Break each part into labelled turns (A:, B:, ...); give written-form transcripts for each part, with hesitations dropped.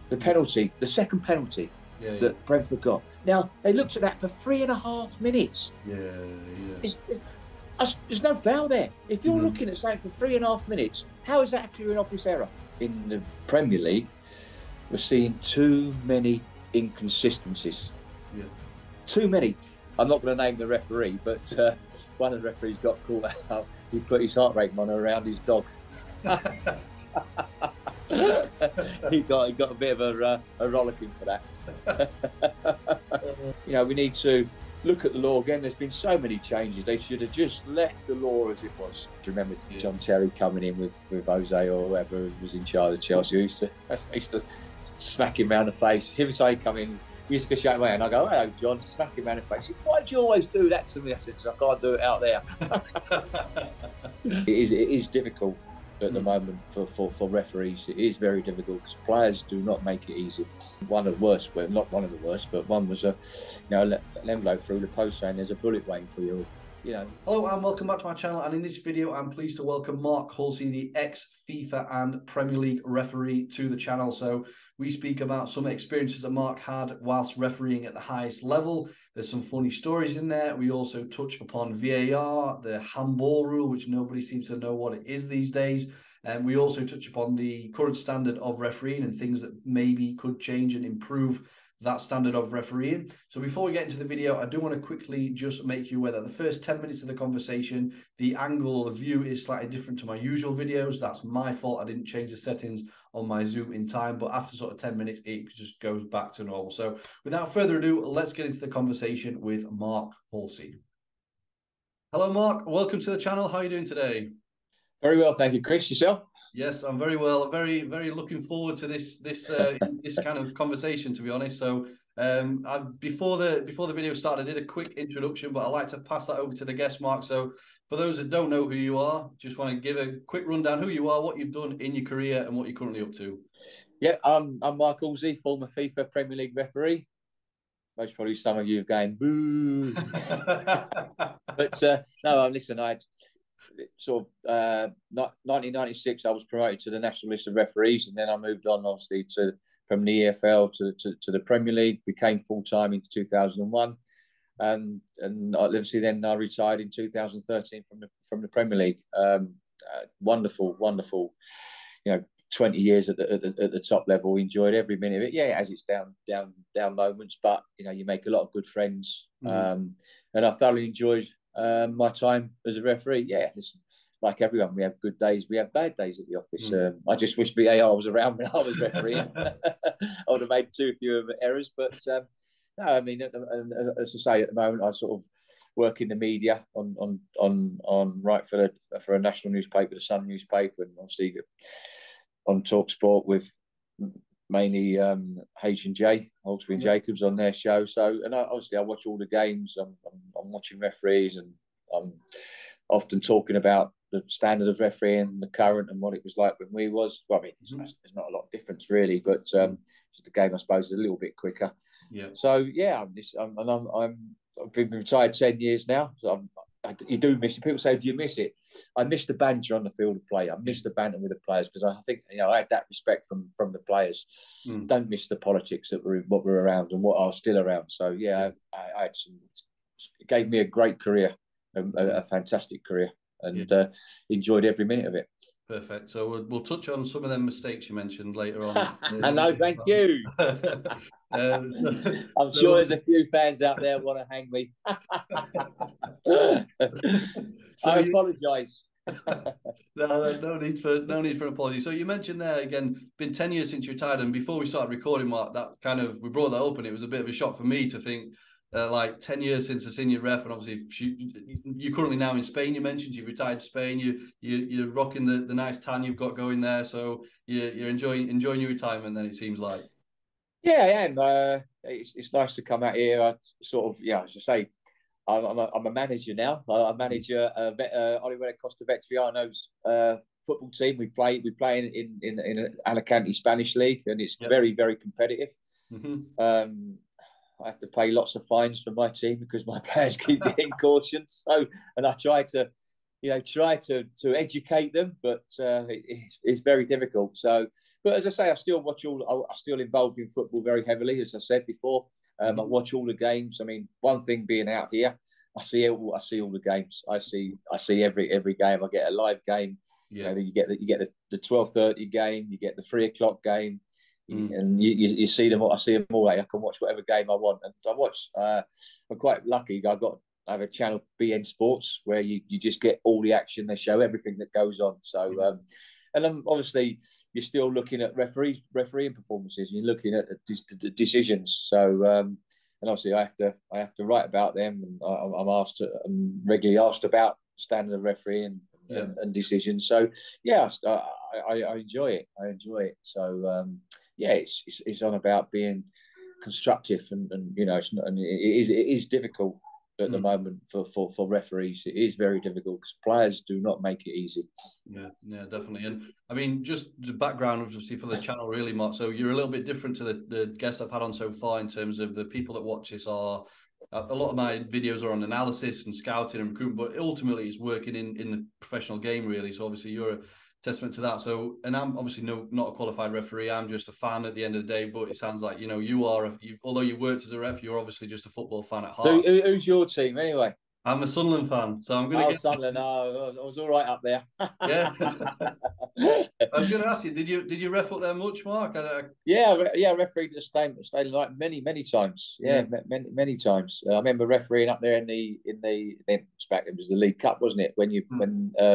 A: The penalty, the second penalty
B: Yeah, yeah,
A: that Brentford got. Now, they looked at that for 3.5 minutes.
B: yeah, yeah.
A: There's no foul there. If you're
B: Mm.
A: looking at something for 3.5 minutes, how is that actually an obvious error? In the Premier League, we're seeing too many inconsistencies.
B: Yeah.
A: Too many. I'm not going to name the referee, but one of the referees got caught out. He put his heart rate monitor around his dog. he got a bit of a rollicking for that. We need to look at the law again. There's been so many changes. They should have just left the law as it was. Do you remember John Terry coming in with Jose or whoever was in charge of Chelsea? I used to smack him round the face. Every time he come in, he used to go shake my hand. I go, "Hello, John," smack him round the face. Why do you always do that to me? I said, "I can't do it out there." It is difficult at the moment for referees. It is very difficult because players do not make it easy. One of the worst, well, not one of the worst, but one was an envelope through the post saying there's a bullet waiting for you.
B: Hello and welcome back to my channel, and in this video I'm pleased to welcome Mark Halsey, the ex-FIFA and Premier League referee, to the channel. So we speak about some experiences that Mark had whilst refereeing at the highest level. There's some funny stories in there. We also touch upon VAR, the handball rule, which nobody seems to know what it is these days. And we also touch upon the current standard of refereeing and things that maybe could change and improve that standard of refereeing. So before we get into the video, I do want to quickly just make you aware that the first 10 minutes of the conversation, the angle or the view is slightly different to my usual videos. That's my fault. I didn't change the settings on my Zoom in time, but after sort of 10 minutes, it just goes back to normal. So without further ado, let's get into the conversation with Mark Halsey. Hello, Mark. Welcome to the channel. How are you doing today?
A: Very well, thank you, Chris. Yourself?
B: Yes, I'm very well. I'm very looking forward to this kind of conversation, to be honest. So before the video started, I did a quick introduction, but I'd like to pass that over to the guest, Mark. So for those that don't know who you are, just want to give a quick rundown who you are, what you've done in your career, and what you're currently up to.
A: Yeah, I'm Mark Halsey, former FIFA Premier League referee. Most probably some of you are going boo, but no. Listen, I sort of 1996. I was promoted to the national list of referees, and then I moved on, obviously, from the EFL to the Premier League. Became full time in 2001, and obviously then I retired in 2013 from the Premier League. Wonderful, 20 years at the top level. Enjoyed every minute of it. Yeah, it has its down moments, but you make a lot of good friends, and I thoroughly enjoyed my time as a referee. Yeah, listen, like everyone, we have good days, we have bad days at the office. I just wish VAR was around when I was refereeing. I would have made too few errors, but no, I mean, as I say, at the moment, I sort of work in the media on right for a national newspaper, the Sun newspaper, and obviously on Talk Sport with mainly H&J, Hawksby and Jacobs on their show. So, and obviously I watch all the games. I'm watching referees, and I'm often talking about the standard of refereeing, the current, and what it was like when we was. Well, I mean, there's not a lot of difference really, but just the game, I suppose, is a little bit quicker.
B: Yeah.
A: So yeah, I've been retired 10 years now. So you do miss it. People say, "Do you miss it?" I miss the banter on the field of play. I miss the banter with the players, because I think I had that respect from the players. Don't miss the politics that were around and what are still around. So yeah, I had some. It gave me a great career, a fantastic career, and enjoyed every minute of it.
B: Perfect. So we'll touch on some of them mistakes you mentioned later on.
A: No, thank you. I'm sure there's a few fans out there want to hang me. I apologise.
B: No need for an apology. So you mentioned there again, been 10 years since you retired, and before we started recording, Mark, that kind of we brought that up, and it was a bit of a shock for me to think. Like 10 years since a senior ref, and obviously you're currently now in Spain. You mentioned you retired to Spain. You're rocking the nice tan you've got going there. So you're enjoying your retirement. Then it seems like.
A: Yeah, I am. It's nice to come out here. I sort of, as I say, I'm a manager now. I manage Oliver Costa Vecchiano's football team. We play in Alicante Spanish League, and it's very, very competitive. I have to pay lots of fines for my team because my players keep getting cautions. So, and I try to try to educate them, but it's very difficult. So, but as I say, I'm still involved in football very heavily, as I said before. I watch all the games. I mean, one thing being out here, I see all the games. I see every game. I get a live game.
B: Yeah.
A: You get the 12:30 game. You get the 3 o'clock game. And you see them all. I see them all. I can watch whatever game I want, and I watch. I'm quite lucky. I have a channel, BN Sports, where you just get all the action. They show everything that goes on. So, and obviously you're still looking at refereeing performances. And you're looking at the decisions. So, and obviously I have to write about them, and I'm regularly asked about standard of refereeing and decisions. So, yeah, I enjoy it. I enjoy it. So, it's on about being constructive, and it's not, and it is difficult at the moment for referees. It is very difficult because players do not make it easy.
B: Yeah, definitely. And I mean, just the background, obviously, for the channel, really, Mark. So you're a little bit different to the guests I've had on so far in terms of the people that watch this are. A lot of my videos are on analysis and scouting and recruitment, but ultimately it's working in the professional game, really. So obviously you're a testament to that. So, and I'm obviously not a qualified referee. I'm just a fan at the end of the day. But it sounds like although you worked as a ref, you're obviously just a football fan at heart.
A: Who's your team anyway?
B: I'm a Sunderland fan, so I'm going to get
A: Sunderland. I was all right up there.
B: Yeah. I was going to ask you, did you ref up there much, Mark?
A: Yeah, refereed the stadium like many times. Yeah, many times. I remember refereeing up there in the it was the League Cup, wasn't it? When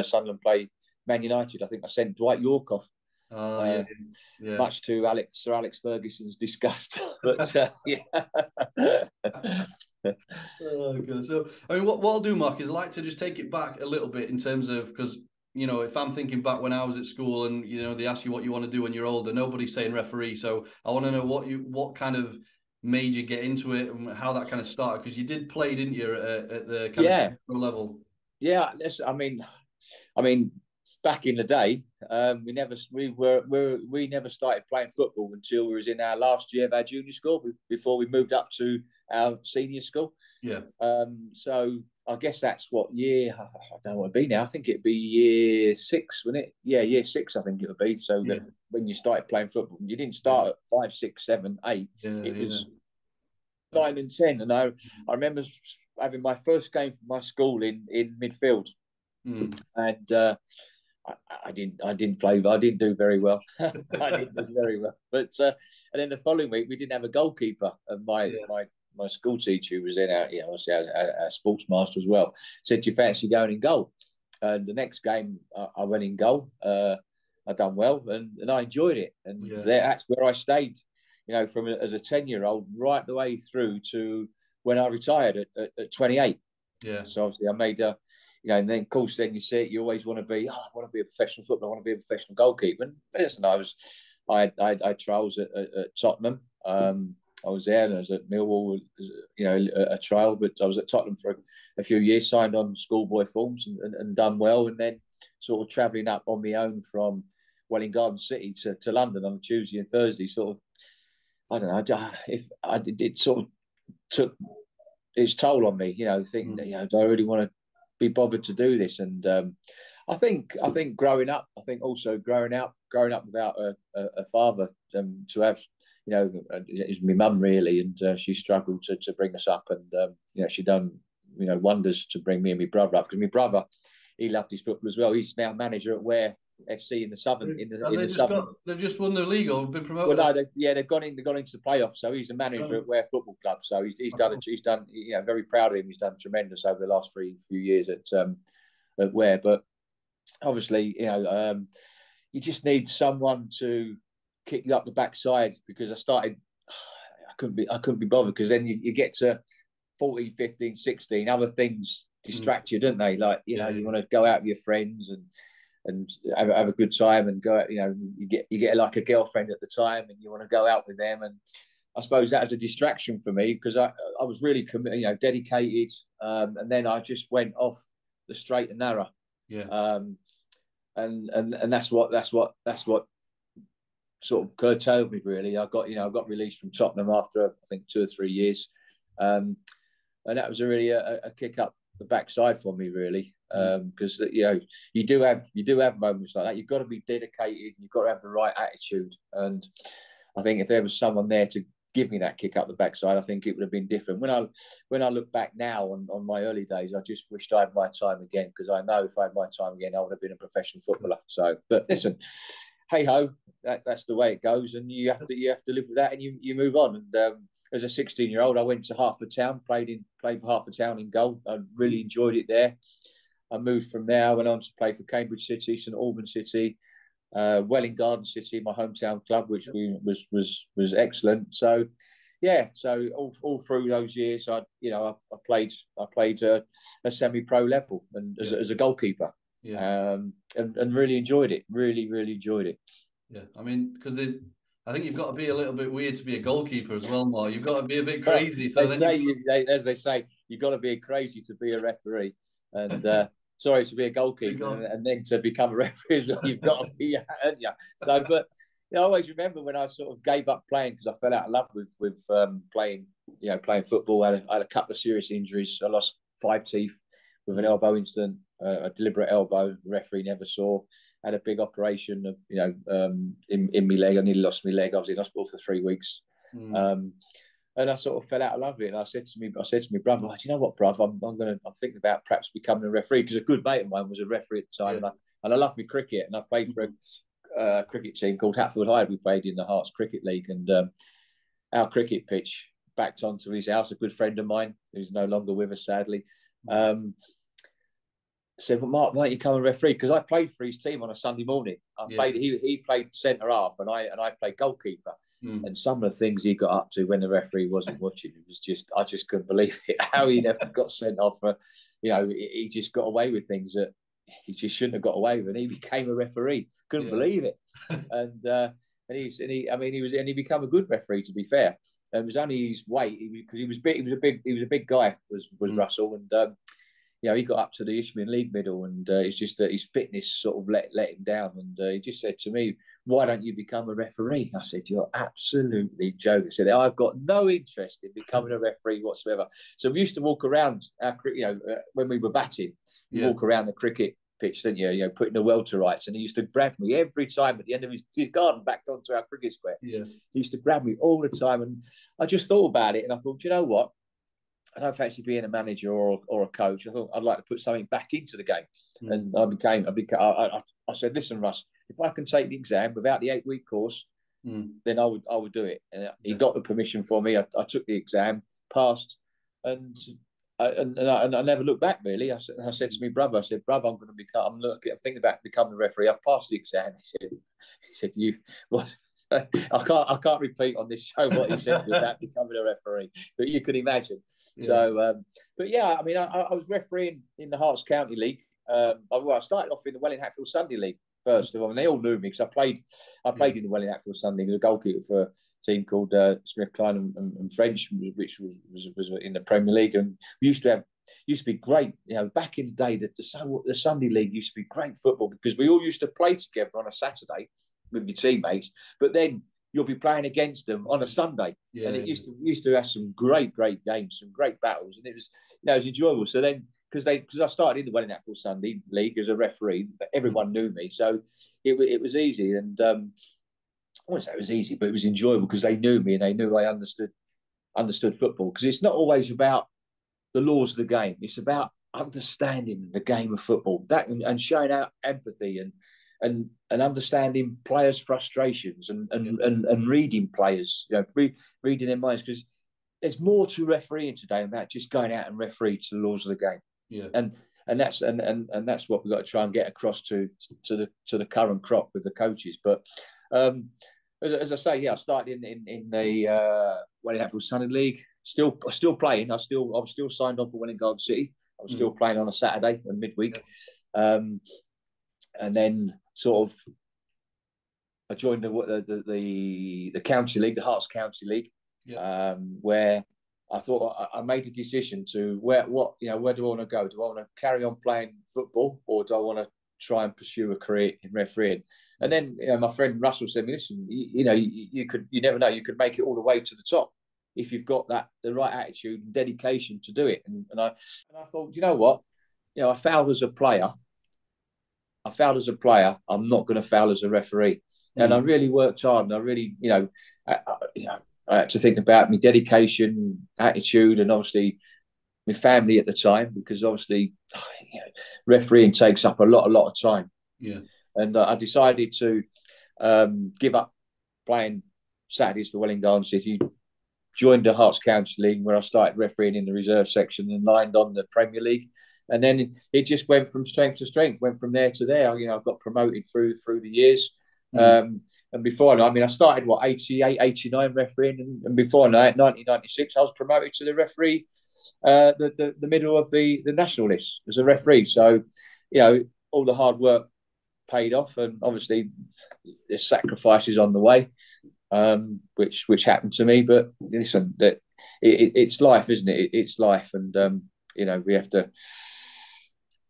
A: Sunderland played Man United, I think I sent Dwight York off. Much to Sir Alex Ferguson's disgust. But yeah.
B: Oh, good. So, I mean, what I'll do, Mark, is I like to just take it back a little bit in terms of, because if I'm thinking back when I was at school and they ask you what you want to do when you're older, nobody's saying referee. So I want to know what kind of made you get into it and how that kind of started, because you did play, didn't you, at the kind of level?
A: Yeah, I mean, back in the day, we never started playing football until we was in our last year of our junior school before we moved up to our senior school.
B: Yeah.
A: So I guess that's what year, I don't know what it'd be now. I think it'd be year 6, wouldn't it? Yeah, year 6, I think it would be. So that when you started playing football, you didn't start at 5, 6, 7, 8. It was 9 and 10. And I remember having my first game for my school in midfield. And I didn't play. I didn't do very well. I didn't do very well. But and then the following week we didn't have a goalkeeper, and my school teacher, who was in our sports master as well, said, "Do you fancy going in goal?" And the next game I went in goal. I done well, and I enjoyed it, and that's where I stayed. From as a 10-year-old right the way through to when I retired at 28.
B: Yeah.
A: So obviously I made a. And then, of course, then you see it. You always want to be. I want to be a professional footballer. I want to be a professional goalkeeper. And listen, I had trials at Tottenham. I was there, and I was at Millwall. A trial, but I was at Tottenham for a few years. Signed on schoolboy forms and done well, and then sort of travelling up on my own from Welwyn Garden City to London on a Tuesday and Thursday. Sort of, I don't know if it sort of took its toll on me. Thinking that do I really want to be bothered to do this? And I think growing up without a father, to have it was my mum really, and she struggled to bring us up, and she done wonders to bring me and my brother up, because my brother, he loved his football as well. He's now manager at Ware FC in the Southern.
B: They've just won the league or been promoted.
A: Well, no, they've gone into the playoffs. So he's the manager at Ware Football Club. So he's done. Very proud of him. He's done tremendous over the last few years at Ware. But obviously, you just need someone to kick you up the backside, because I couldn't be bothered, because then you get to 14, 15, 16, other things distract you, don't they? Like you want to go out with your friends and have a good time, and go out, you get like a girlfriend at the time, and you want to go out with them. And I suppose that was a distraction for me, because I was really dedicated, and then I just went off the straight and narrow. And that's what sort of curtailed me really. I got released from Tottenham after I think 2 or 3 years, and that was really a kick up the backside for me really. because you do have moments like that. You've got to be dedicated. You've got to have the right attitude. And I think if there was someone there to give me that kick up the backside, I think it would have been different. When I look back now on my early days, I just wished I had my time again, because I know if I had my time again, I would have been a professional footballer. So, but listen, hey ho, that's the way it goes, and you have to live with that, and you move on. And as a 16-year-old, I went to Hertfordstown, played for Hertfordstown in goal. I really enjoyed it there. I moved from there, went on to play for Cambridge City, St Albans City, Welwyn Garden City, my hometown club, which was excellent. So, yeah, so all through those years, I played a semi-pro level and as a goalkeeper, and really enjoyed it. Really enjoyed it.
B: Yeah, I mean, because I think you've got to be a little bit weird to be a goalkeeper as well, Mark. You've got to be a bit crazy. So
A: as they say, you've got to be crazy to be a referee, and sorry, to be a goalkeeper, and then to become a referee as well. You've got to be, haven't you? So, but I always remember when I sort of gave up playing because I fell out of love with playing football. I had a couple of serious injuries. I lost 5 teeth with an elbow incident, a deliberate elbow. The referee never saw. Had a big operation of, in my leg. I nearly lost my leg. I was in hospital for 3 weeks. And I sort of fell out of love with it. And I said to my brother, "Do you know what, bruv? I'm thinking about perhaps becoming a referee," because a good mate of mine was a referee at the time, and I loved my cricket, and I played for a cricket team called Hatfield High. We played in the Hearts Cricket League, and our cricket pitch backed onto his house. A good friend of mine who's no longer with us, sadly, said, "Well, Mark, why don't you come and referee?" Because I played for his team on a Sunday morning. He played centre half, and I played goalkeeper. And some of the things he got up to when the referee wasn't watching, it was just, I just couldn't believe it. How he never got sent off for, he just got away with things that he just shouldn't have got away with. And he became a referee. Couldn't believe it. And he became a good referee, to be fair. And it was only his weight, because he was big. He was a big guy. Was Russell, and he got up to the Isthmian League middle, and it's just that his fitness sort of let him down. And he just said to me, "Why don't you become a referee?" I said, "You're absolutely joking." I said, "I've got no interest in becoming a referee whatsoever." So we used to walk around when we were batting, walk around the cricket pitch, didn't you? Putting the well to rights. And he used to grab me every time at the end of his garden backed onto our cricket square. He used to grab me all the time. And I just thought about it, and I thought, you know what? I don't fancy being a manager or a coach. I thought I'd like to put something back into the game. And I said, "Listen, Russ, if I can take the exam without the 8-week course, then I would do it." And he got the permission for me. I took the exam, passed, and I never looked back, really. I said to my brother, I said, "Brother, I'm thinking about becoming a referee. I've passed the exam." He said, "You what?" I can't repeat on this show what he said to me about becoming a referee, but you can imagine. So, but yeah, I mean, I was refereeing in the Hearts County League. I started off in the Welwyn Hatfield Sunday League first of all, and they all knew me because I played in the Welwyn Hatfield Sunday League as a goalkeeper for a team called Smith Klein and French, which was in the Premier League, and we used to be great. Back in the day, the Sunday League used to be great football because we all used to play together on a Saturday with your teammates, but then you'll be playing against them on a Sunday, and it used to have some great games, some great battles, and it was enjoyable. So then, because I started in the Welwyn Hatfield Sunday League as a referee, but everyone knew me, so it was easy. And I wouldn't say it was easy, but it was enjoyable because they knew me and they knew I understood football. Because it's not always about the laws of the game; it's about understanding the game of football, and showing out empathy and understanding players' frustrations and reading players, reading their minds, because there's more to refereeing today than that just going out and referee to the laws of the game. And that's what we've got to try and get across to the current crop with the coaches. But as I say, I started in the Welwyn Hatfield Sunday League. Still playing. I was still signed on for Welwyn Garden City. I was still playing on a Saturday and midweek. And then sort of I joined the county league, the Hearts County League, where I thought I made a decision to where do I want to go? Do I want to carry on playing football, or do I want to try and pursue a career in refereeing? And then my friend Russell said to me, "Listen, you never know, you could make it all the way to the top if you've got the right attitude and dedication to do it." And I thought, you know what? I fouled as a player. I fouled as a player. I'm not going to foul as a referee. And I really worked hard, and I really, I had to think about my dedication, attitude, and obviously my family at the time, because obviously refereeing takes up a lot of time.
B: Yeah.
A: And I decided to give up playing Saturdays for Welling Garden City, joined the Hearts County League, where I started refereeing in the reserve section and lined on the Premier League. And then it just went from strength to strength, went from there to there. I got promoted through the years. And before I started 88, 89 refereeing, and before that, 1996, I was promoted to the referee, the middle of the national list as a referee. So, all the hard work paid off, and obviously there's sacrifices on the way, which happened to me. But listen, it's life, isn't it? It's life, and we have to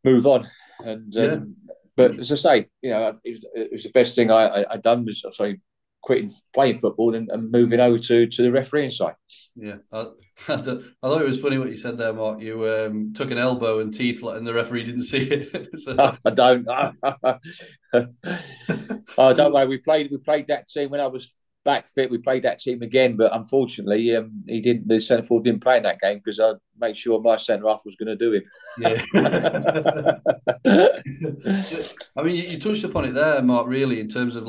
A: move on. And but as I say, it was the best thing I done was quitting playing football and moving over to the refereeing side.
B: Yeah, I thought it was funny what you said there, Mark. You took an elbow and teeth, and the referee didn't see it.
A: I don't. Oh, don't worry. We played that team when I was back fit. We played that team again, but unfortunately, he didn't. The centre forward didn't play in that game because I made sure my centre half was going to do him.
B: Yeah. I mean, you touched upon it there, Mark. Really, in terms of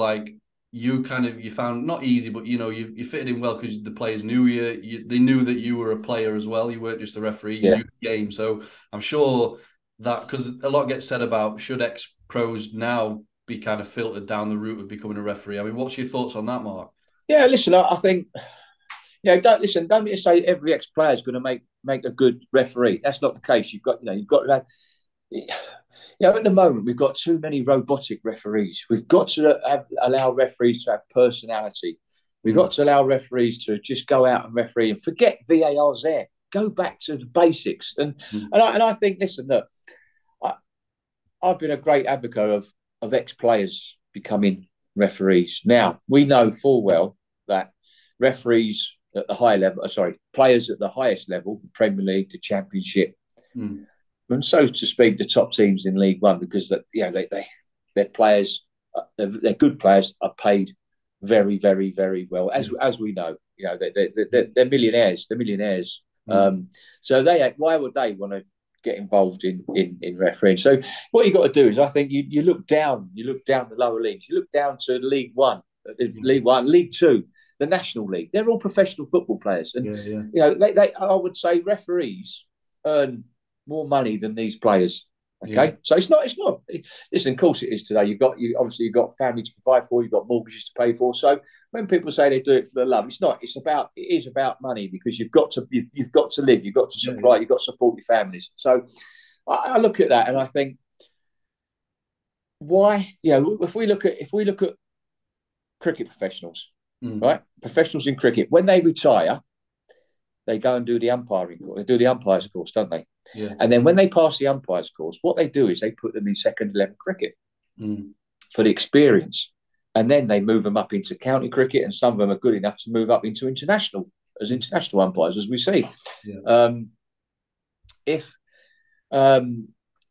B: you found not easy, but you fitted in well because the players knew you. They knew that you were a player as well. You weren't just a referee. You knew the game. So I'm sure that, because a lot gets said about should ex-pros now be kind of filtered down the route of becoming a referee. I mean, what's your thoughts on that, Mark?
A: Yeah, listen, I think don't mean to say every ex-player is going to make a good referee. That's not the case. You've got to have. At the moment, we've got too many robotic referees. We've got to allow referees to have personality. We've got to allow referees to just go out and referee and forget VAR's there. Go back to the basics. And I think, listen, look, I've been a great advocate of ex-players becoming referees. Now, we know full well that referees at the high level, players at the highest level, the Premier League, the Championship, and so to speak, the top teams in League One, because their players, their good players, are paid very, very, very well, as we know. They're millionaires. They're millionaires. So why would they want to get involved in refereeing? So what you got to do is, I think you look down the lower leagues. You look down to League One, League Two, the National League. They're all professional football players, and I would say referees earn more money than these players. Okay, so it's not. Listen, of course it is today. You've got family to provide for. You've got mortgages to pay for. So when people say they do it for the love, it's not. It is about money, because you've got to live. You've got to supply. You've got to support your families. So I look at that and I think, why? If we look at cricket professionals, right? Professionals in cricket, when they retire, they go and do the umpiring course. They do the umpires course, don't they?
B: Yeah.
A: And then when they pass the umpires course, what they do is they put them in second 11 cricket for the experience. And then they move them up into county cricket, and some of them are good enough to move up into international umpires, as we see.
B: Yeah.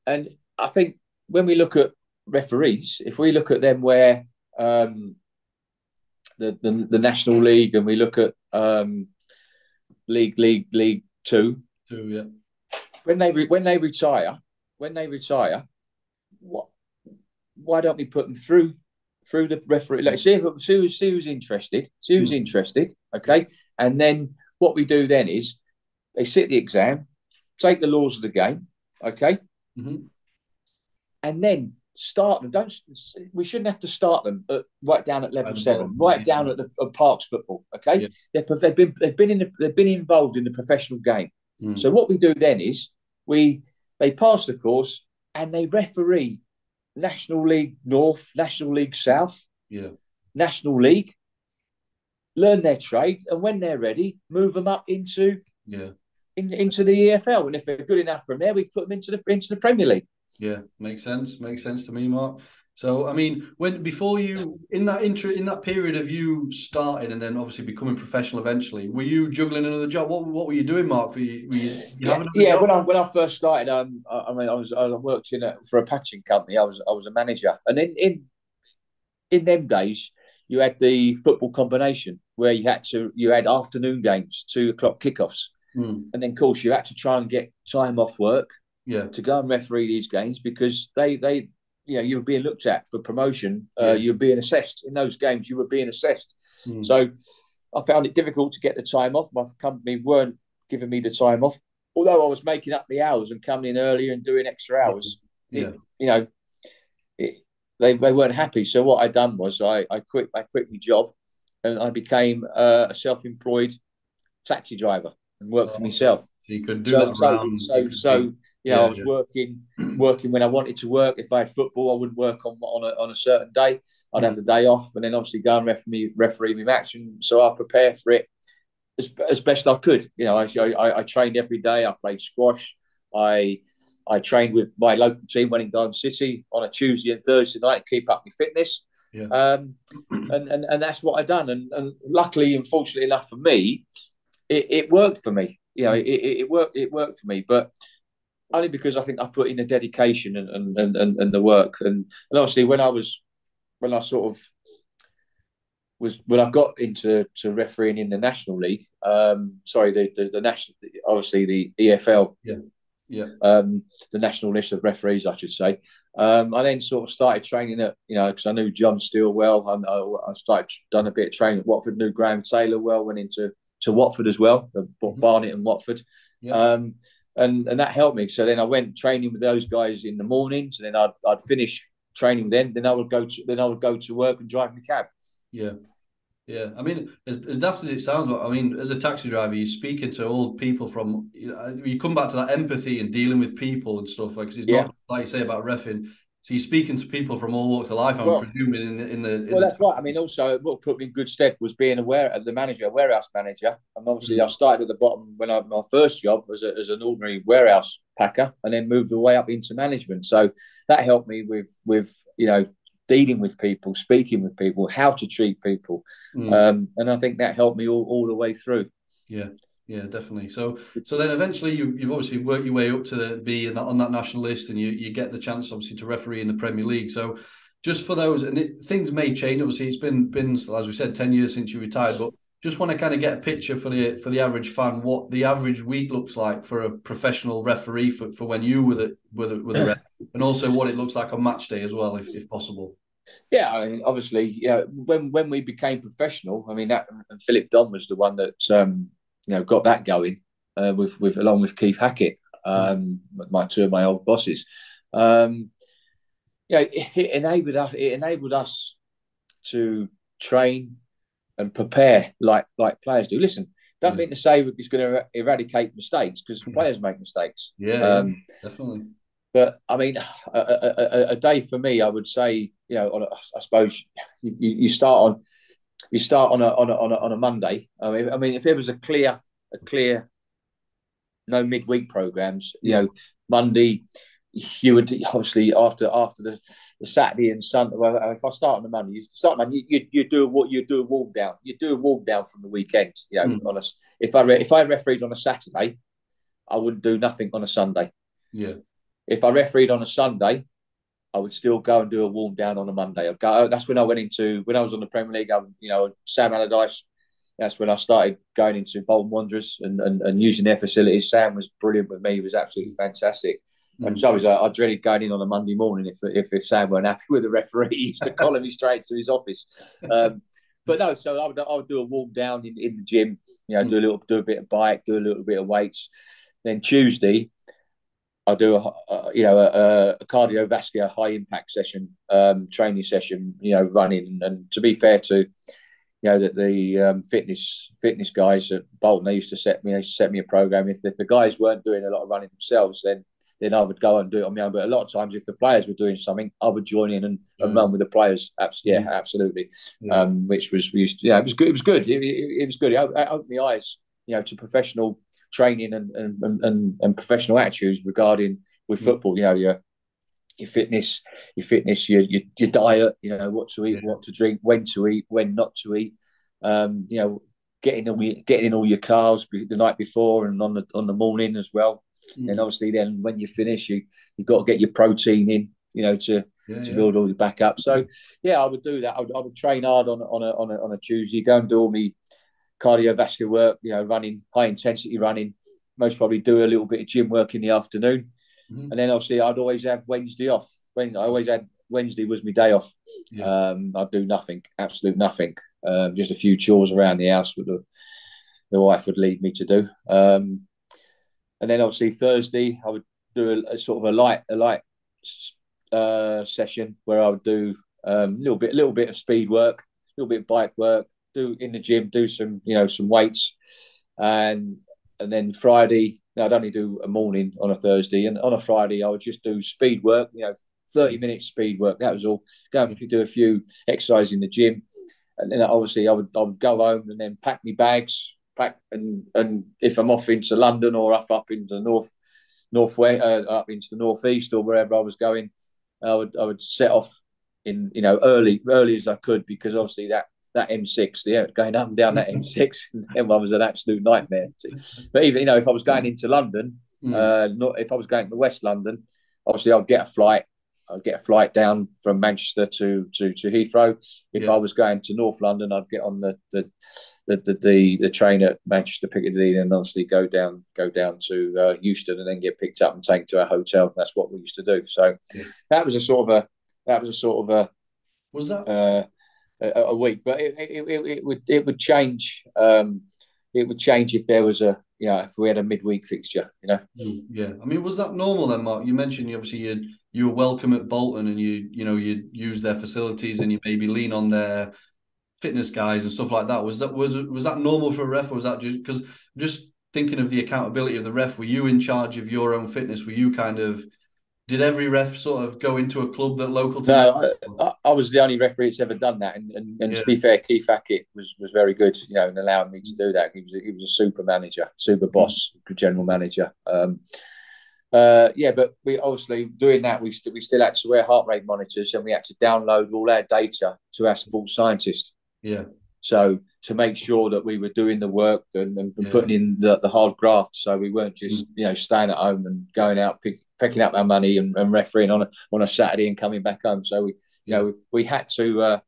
A: And I think when we look at referees, if we look at them where the National League, and we look at League Two,
B: yeah.
A: When they retire, why don't we put them through the referee? Like, see who's interested. Okay, and then what we do then is they sit the exam, take the laws of the game. Okay, and then start them. We shouldn't have to start them right down at level 7, right down at the Parks football. Okay, they've been involved in the professional game. So what we do then is they pass the course and they referee National League North, National League South, National League, learn their trade, and when they're ready, move them up into the EFL. And if they're good enough from there, we put them into the Premier League.
B: Yeah, makes sense. Makes sense to me, Mark. So, I mean, before you in that period of you starting and then obviously becoming professional eventually, were you juggling another job? What were you doing, Mark? Were you having another job?
A: When I first started, I worked for a packaging company. I was a manager, and in them days, you had the football combination where you had afternoon games, 2 o'clock kickoffs, and then of course you had to try and get time off work, to go and referee these games because they you were being looked at for promotion. You were being assessed in those games. You were being assessed. So I found it difficult to get the time off. My company weren't giving me the time off, although I was making up the hours and coming in earlier and doing extra hours. They weren't happy. So what I done was I quit my job, and I became a self-employed taxi driver and worked for myself.
B: So you could do that around.
A: I was working when I wanted to work. If I had football, I wouldn't work on a certain day. I'd have the day off, and then obviously go and referee my match. And so I prepare for it as best I could. I trained every day. I played squash. I trained with my local team, went in Garden City on a Tuesday and Thursday night to keep up my fitness. And that's what I done. And luckily, and fortunately enough for me, it worked for me. It worked for me, but only because I think I put in the dedication and the work. And obviously when I got into refereeing in the National League, the national, obviously the EFL, the national list of referees, I should say. I then sort of started training at, because I knew John Steele well. I done a bit of training at Watford, knew Graham Taylor well, went into Watford as well, Barnet and Watford. And that helped me. So then I went training with those guys in the mornings, and then I'd finish training with them. Then I would go to work and drive my cab.
B: Yeah, I mean, as daft as it sounds, I mean, as a taxi driver, you're speaking to old people from, you come back to that empathy and dealing with people and stuff, because it's not like you say about reffing. So you're speaking to people from all walks of life, I'm presuming in the
A: that's right. I mean, also what put me in good stead was being a warehouse manager. And obviously I started at the bottom when my first job was as an ordinary warehouse packer, and then moved the way up into management. So that helped me with dealing with people, speaking with people, how to treat people. And I think that helped me all the way through.
B: Yeah, definitely. So then eventually you've obviously worked your way up to be on that national list, and you get the chance obviously to referee in the Premier League. So just for those, and things may change. Obviously, it's been as we said, 10 years since you retired, but just want to kind of get a picture for the average fan what the average week looks like for a professional referee for when you were the ref, and also what it looks like on match day as well, if possible.
A: Yeah, I mean, obviously, when we became professional, I mean, that and Philip Don was the one that got that going with along with Keith Hackett, two of my old bosses. It enabled us to train and prepare like players do. Listen, don't mean to say it's going to eradicate mistakes, because players make mistakes.
B: Definitely.
A: But I mean, a day for me, I would say, I suppose you start on a Monday. I mean, if there was a clear no midweek programs, Monday, you would obviously after the Saturday and Sunday. Well, if I start on the Monday, you do a warm down. You do a warm down from the weekend. If I refereed on a Saturday, I wouldn't do nothing on a Sunday. If I refereed on a Sunday, I would still go and do a warm down on a Monday. That's when I went into, when I was on the Premier League, Sam Allardyce. That's when I started going into Bolton Wanderers and using their facilities. Sam was brilliant with me. He was absolutely fantastic. And so I dreaded going in on a Monday morning if Sam weren't happy with the referee. He used to collar me straight to his office. But no, so I would do a warm down in the gym, do a bit of bike, do a little bit of weights. Then Tuesday, I'll do a cardiovascular high impact session, training session, running. And to be fair to, that the fitness guys at Bolton, they used to set me a program. If the guys weren't doing a lot of running themselves, then I would go and do it on my own. But a lot of times, if the players were doing something, I would join in and run with the players. Absolutely. Which was it was good. It was good. It was good. It opened my eyes, to professional training and professional attitudes regarding with football. your fitness, your diet. You know, what to eat, what to drink, when to eat, when not to eat. You know, getting in all your carbs the night before and on the morning as well. And obviously, then when you finish, you've got to get your protein in. You know, to build all your back up. So I would do that. I would train hard on a Tuesday, go and do all my cardiovascular work. You know, running, high intensity running. Most probably do a little bit of gym work in the afternoon. And then obviously I'd always have Wednesday off. I always had Wednesday was my day off. I'd do nothing, absolute nothing. Just a few chores around the house with the wife would lead me to do. And then obviously Thursday I would do a sort of a light session where I would do a little bit of speed work, a little bit of bike work, do in the gym, do some weights, and then Friday I'd only do a morning on a Thursday, and on a Friday I would just do speed work, 30-minute speed work. That was all. Go and do a few exercises in the gym, and then obviously I would go home and then pack my bags, and if I'm off into London or up into the northwest, up into the northeast or wherever I was going, I would set off in early as I could, because obviously that M6, going up and down that M6, and one was an absolute nightmare. But even if I was going into London, if I was going to West London, obviously I'd get a flight. I'd get a flight down from Manchester to Heathrow. If I was going to North London, I'd get on the train at Manchester Piccadilly, and obviously go down to Euston, and then get picked up and taken to a hotel. That's what we used to do. So that was a sort of a
B: was that
A: a week, but it would change. It would change if there was if we had a midweek fixture.
B: Yeah, I mean, was that normal then, Mark? You mentioned obviously you were welcome at Bolton, and you'd use their facilities, and you maybe lean on their fitness guys and stuff like that. Was that normal for a ref, or was that just thinking of the accountability of the ref? Were you in charge of your own fitness? Were you did every ref sort of go into a club that local to them?
A: No, I was the only referee that's ever done that, and to be fair, Keith Hackett was very good, in allowing me to do that. He was a super manager, super boss, general manager. But we obviously doing that. We still had to wear heart rate monitors, and we had to download all our data to our sports scientist.
B: Yeah.
A: So to make sure that we were doing the work and putting in the hard graft, so we weren't just staying at home and going out picking up our money and refereeing on a Saturday and coming back home. So we had to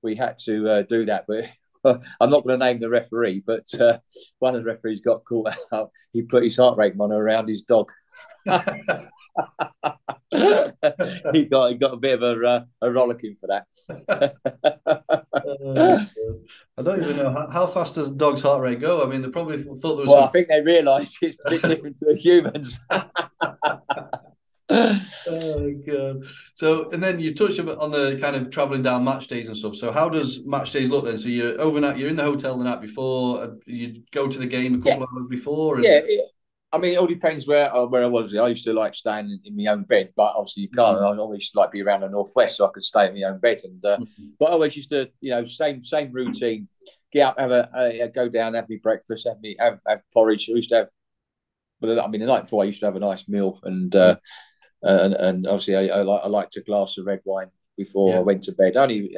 A: do that. But I'm not going to name the referee, but one of the referees got caught out. He put his heart rate monitor around his dog. he got a bit of a rollicking for that.
B: I don't even know how fast does dog's heart rate go. I mean, they probably thought there was.
A: Well, I think they realised it's a bit different to humans.
B: Oh God! So, and then you touched on the kind of traveling down match days and stuff. So, how does match days look then? So, you're overnight. You're in the hotel the night before. You go to the game a couple of hours before.
A: I mean, it all depends where I was. I used to like staying in my own bed, but obviously you can't. I always like be around the northwest, so I could stay in my own bed. And but I always used to, same routine. Get up, go down, have me breakfast, have porridge. I used to have. But I mean, the night before I used to have a nice meal, and obviously I liked a glass of red wine before I went to bed. Only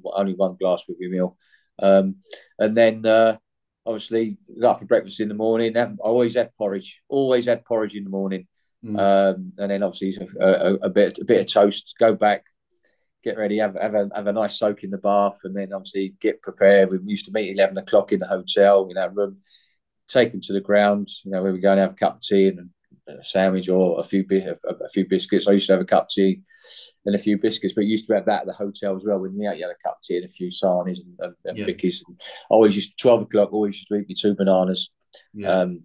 A: one glass with your meal, and then. Obviously, go out for breakfast in the morning. I always had porridge. Always had porridge in the morning, and then obviously a bit of toast. Go back, get ready, have a nice soak in the bath, and then obviously get prepared. We used to meet 11 o'clock in the hotel in our room. Take them to the ground. Where we go and have a cup of tea and a sandwich or a few biscuits. I used to have a cup of tea and a few biscuits, but used to have that at the hotel as well. When you had a cup of tea and a few sarnies and bickies. And always used 12 o'clock. Always used to eat me 2 bananas, and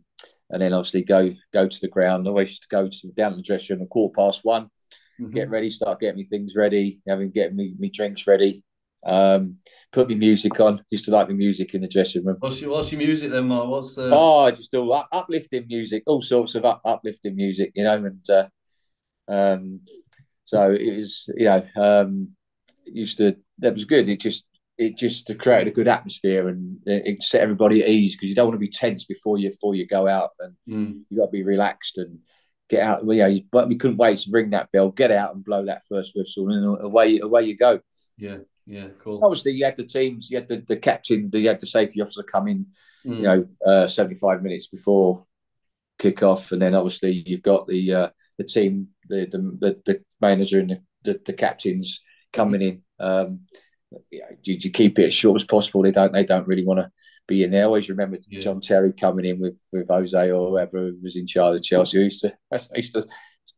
A: then obviously go to the ground. Always used to go down to the dressing room at 1:15. Get ready, start getting me things ready, getting me drinks ready. Put me music on. Used to like the music in the dressing room.
B: What's your music then, Mark? What's the?
A: Oh, I just do uplifting music, all sorts of uplifting music, and so it was, used to. That was good. It just created a good atmosphere, and it set everybody at ease, because you don't want to be tense before you go out, and you got to be relaxed and get out. Well, yeah, but we couldn't wait to ring that bell, get out and blow that first whistle, and away you go.
B: Yeah, yeah, cool.
A: Obviously, you had the teams, you had the captain, you had the safety officer come in, 75 minutes before kick-off, and then obviously you've got the team, the manager and the captains coming in. You keep it as short as possible. They don't really want to be in there. I always remember John Terry coming in with Jose or whoever was in charge of Chelsea. I used to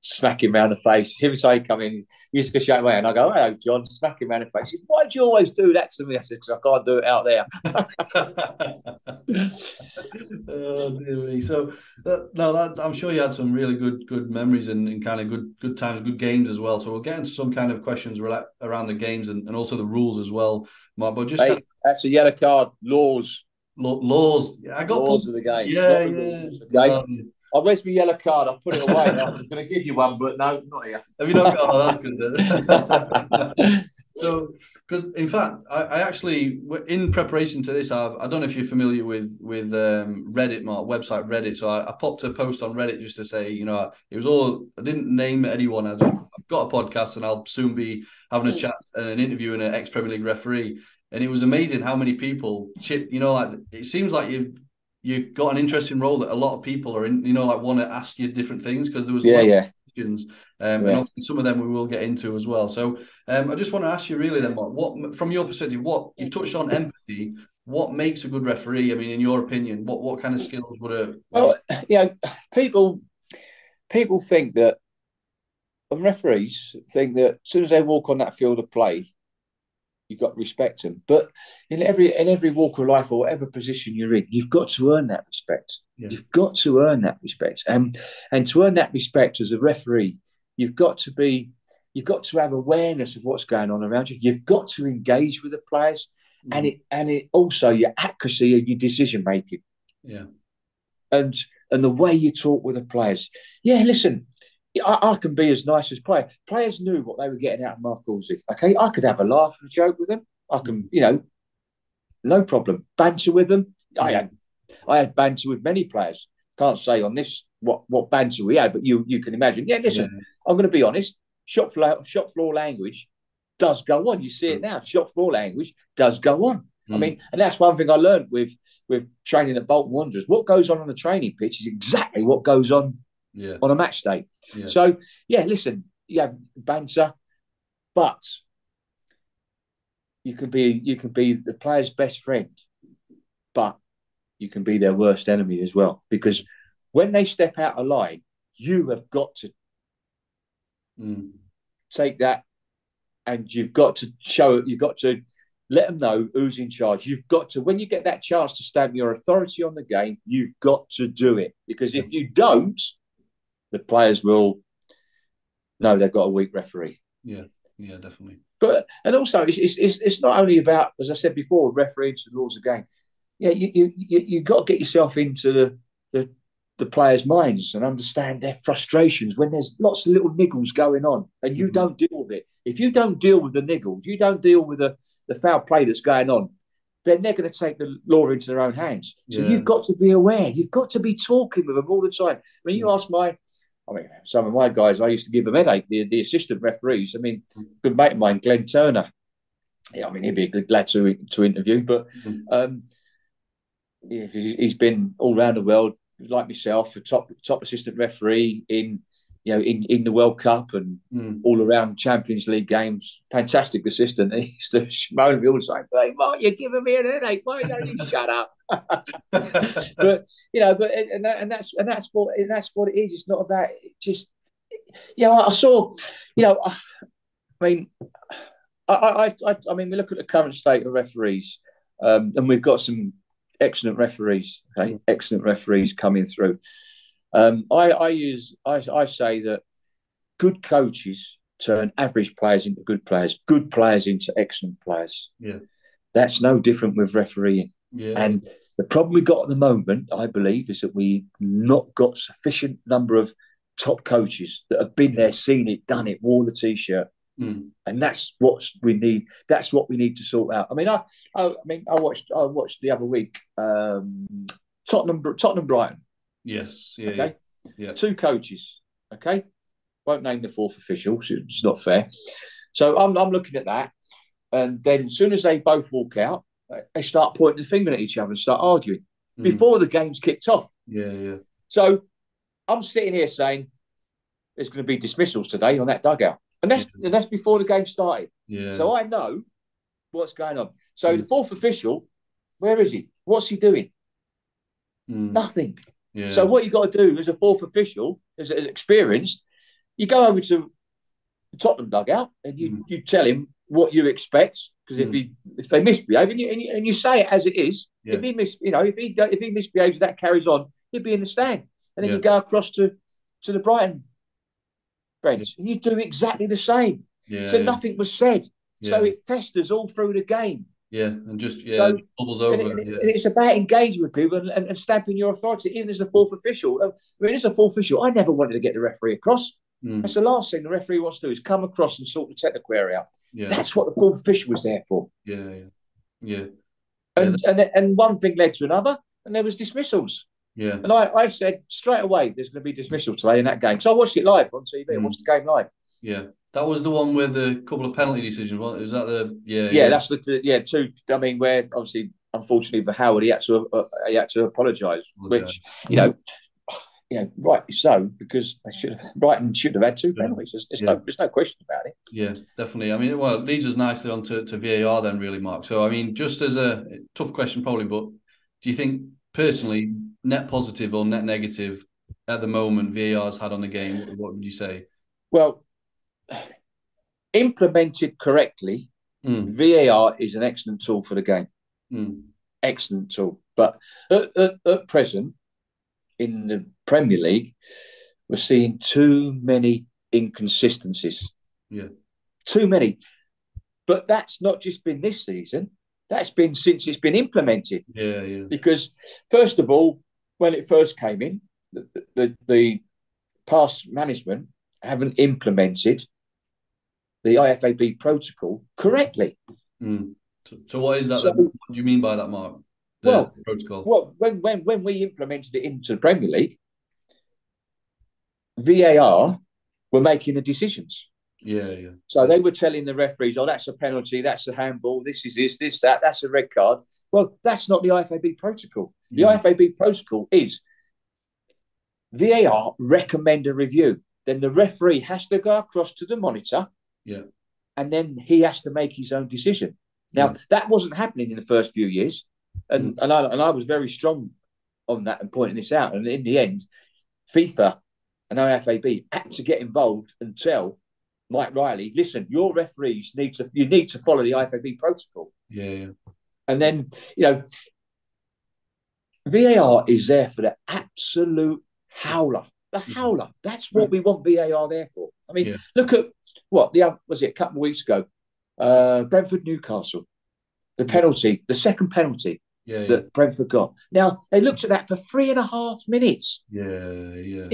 A: smack him around the face. Him and say come in, he used to go shake my hand. I go, hello, John, smack him around the face. He said, why do you always do that to me? I said, because I can't do it out there.
B: Oh, dear me. So, I'm sure you had some really good memories and kind of good times, good games as well. So we'll get into some kind of questions around the games and also the rules as well, Mark. But
A: that's a yellow card. Laws.
B: I got
A: laws of the game.
B: Yeah,
A: rules, okay? Where's my yellow card? I'll put it away. I was going to give you one, but no, not here.
B: Have you not got? Oh, that's good then. So, because in fact, I actually, in preparation to this, I don't know if you're familiar with Reddit, Mark, website Reddit. So I popped a post on Reddit just to say, it was all, I didn't name anyone. I've got a podcast and I'll soon be having a chat and an interview with an ex-Premier League referee. And it was amazing how many people it seems like you've got an interesting role that a lot of people are in, want to ask you different things because there was questions. And obviously some of them we will get into as well. So I just want to ask you really then, Mark, what, from your perspective, what you've touched on empathy, what makes a good referee? I mean, in your opinion, what kind of skills
A: people think that, and referees think that as soon as they walk on that field of play, you've got to respect them. But in every walk of life or whatever position you're in, you've got to earn that respect. Yeah. You've got to earn that respect. And to earn that respect as a referee, you've got to have awareness of what's going on around you. You've got to engage with the players and it also your accuracy and your decision making.
B: Yeah.
A: And the way you talk with the players. Yeah, listen, I can be as nice as players. Players knew what they were getting out of Mark Halsey. Okay, I could have a laugh and a joke with them. I can, no problem. Banter with them. I had banter with many players. Can't say on this what banter we had, but you can imagine. Yeah, listen, I'm going to be honest. Shop floor language does go on. You see it now. Shop floor language does go on. I mean, and that's one thing I learned with training at Bolton Wanderers. What goes on the training pitch is exactly what goes on on a match day. Yeah. So, listen, you have banter, but you can be the player's best friend, but you can be their worst enemy as well. Because when they step out of line, you have got to take that and you've got to let them know who's in charge. You've got to, when you get that chance to stamp your authority on the game, you've got to do it. Because if you don't, the players will know they've got a weak referee.
B: Yeah, definitely.
A: But and also, it's not only about, as I said before, refereeing to the laws of the game. Yeah, you've got to get yourself into the players' minds and understand their frustrations when there's lots of little niggles going on and you don't deal with it. If you don't deal with the niggles, you don't deal with the foul play that's going on, then they're going to take the law into their own hands. So you've got to be aware. You've got to be talking with them all the time. When you ask some of my guys, I used to give them headache, the assistant referees. I mean, good mate of mine, Glenn Turner. Yeah, I mean, he'd be a good lad to interview, but he's been all around the world, like myself, a top assistant referee in the World Cup and all around Champions League games. Fantastic assistant. He used to moan at me all the time, "Hey, Mark, you're giving me an headache. Why don't you shut up?" But that's what it is. It's not about just I saw. I mean, we look at the current state of referees, and we've got some excellent referees. Okay, excellent referees coming through. I say that good coaches turn average players into good players into excellent players.
B: Yeah,
A: that's no different with refereeing. Yeah. And the problem we've got at the moment, I believe, is that we've not got sufficient number of top coaches that have been there, seen it, done it, wore the T-shirt. And that's what we need. That's what we need to sort out. I mean, I watched the other week Tottenham Brighton.
B: Yes.
A: Yeah. Okay. Yeah. Two coaches. Okay, won't name the fourth official. It's not fair. So I'm looking at that, and then as soon as they both walk out, they start pointing the finger at each other and start arguing before the game's kicked off.
B: Yeah.
A: So I'm sitting here saying there's going to be dismissals today on that dugout, and that's before the game started.
B: Yeah.
A: So I know what's going on. So the fourth official, where is he? What's he doing? Nothing.
B: Yeah.
A: So what you got to do as a fourth official, as experienced, you go over to the Tottenham dugout and you tell him what you expect, because if they misbehave and you say it as it is, if he misbehaves, that carries on, he'll be in the stand, and then you go across to the Brighton bench and you do exactly the same. So nothing was said. So it festers all through the game.
B: Yeah, and just bubbles over.
A: And it's about engaging with people and stamping your authority, even as the fourth official. I mean, as a fourth official, I never wanted to get the referee across. That's the last thing the referee wants to do, is come across and sort the technical area out. That's what the fourth official was there for.
B: Yeah.
A: And one thing led to another, and there was dismissals.
B: Yeah.
A: And I said straight away, there's going to be dismissals today in that game. So I watched it live on TV. I watched the game live.
B: Yeah. That was the one with a couple of penalty decisions, wasn't it? Was that the
A: that's two. I mean, where obviously, unfortunately for Howard, he had to apologise, which rightly so, because Brighton should have had two penalties. There's no question about it.
B: Yeah, definitely. I mean, it leads us nicely on to VAR then, really, Mark. So I mean, just as a tough question probably, but do you think personally, net positive or net negative at the moment VAR's had on the game? What would you say?
A: Well, implemented correctly, VAR is an excellent tool for the game. Excellent tool. But at present, in the Premier League, we're seeing too many inconsistencies.
B: Yeah.
A: Too many. But that's not just been this season. That's been since it's been implemented.
B: Yeah.
A: Because, first of all, when it first came in, the past management haven't implemented the IFAB protocol correctly.
B: So what is that? What do you mean by that, Mark? Protocol.
A: Well, when we implemented it into the Premier League, VAR were making the decisions.
B: Yeah.
A: So they were telling the referees, "Oh, that's a penalty. That's a handball. This is this, that. That's a red card." Well, that's not the IFAB protocol. The IFAB protocol is VAR recommend a review. Then the referee has to go across to the monitor.
B: Yeah.
A: And then he has to make his own decision. Now, that wasn't happening in the first few years. And I was very strong on that and pointing this out. And in the end, FIFA and IFAB had to get involved and tell Mike Riley, listen, your referees need to follow the IFAB protocol.
B: Yeah.
A: And then, VAR is there for the absolute howler. The howler. That's what we want VAR there for. I mean, look at a couple of weeks ago, Brentford Newcastle, the penalty, the second penalty that Brentford got. Now, they looked at that for 3.5 minutes.
B: Yeah.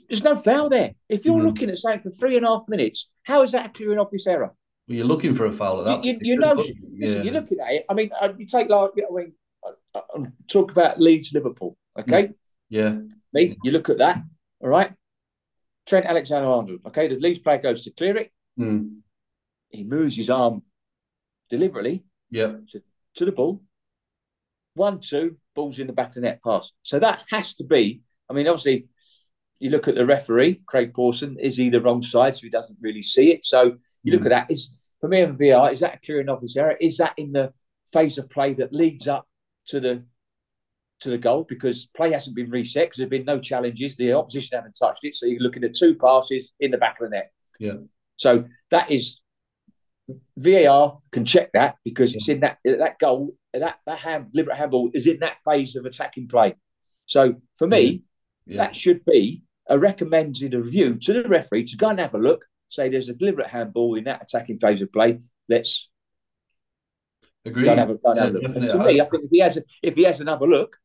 A: There's no foul there. If you're looking at something for 3.5 minutes, how is that a clear and obvious error?
B: Well, you're looking for a foul at that point.
A: Listen, you're looking at it. I mean, you take talk about Leeds Liverpool, okay?
B: Yeah.
A: You look at that, all right? Trent Alexander-Arnold, okay? The Leeds player goes to clear it. He moves his arm deliberately to the ball. 1-2, ball's in the back of the net pass. So that has to be, I mean, obviously, you look at the referee, Craig Pawson, is he the wrong side, so he doesn't really see it? So you look at that. For me, and VAR, is that a clear and obvious error? Is that in the phase of play that leads up to the goal, because play hasn't been reset because there's been no challenges, the opposition haven't touched it, so you're looking at 2 passes in the back of the net.
B: Yeah.
A: So that is, VAR can check that because it's in that goal, that deliberate handball is in that phase of attacking play. So for me, that should be a recommended review to the referee to go and have a look, say there's a deliberate handball in that attacking phase of play. Let's
B: agree.
A: Have a look. And to me, I think if he has another look,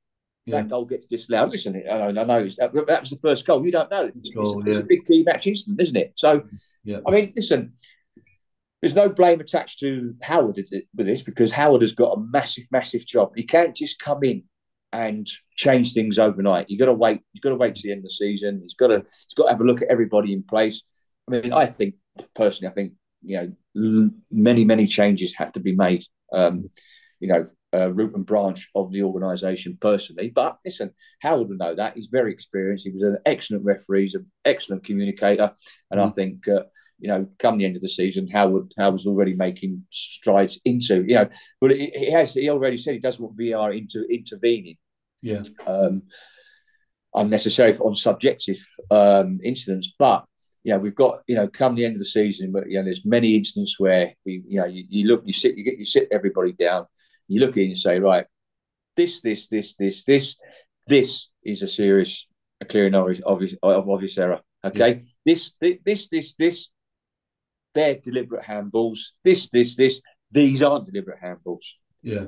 A: that goal gets disallowed. Listen, I know that was the first goal. You don't know. It's a big key match incident, isn't it? So, I mean, listen, there's no blame attached to Howard with this, because Howard has got a massive, massive job. He can't just come in and change things overnight. You've got to wait. You've got to wait to the end of the season. He's got to have a look at everybody in place. I mean, I think personally, many changes have to be made. Root and branch of the organisation personally. But listen, Howard will know that. He's very experienced. He was an excellent referee. He's an excellent communicator. And I think, come the end of the season, Howard's already making strides into, but he already said he doesn't want VAR intervening.
B: Yeah.
A: Unnecessary on subjective incidents. But, we've got, come the end of the season, but, there's many incidents where you sit everybody down. You look at it and say, right, this is a serious, a clear and obvious error. Okay, yeah. This, they're deliberate handballs. These aren't deliberate handballs.
B: Yeah.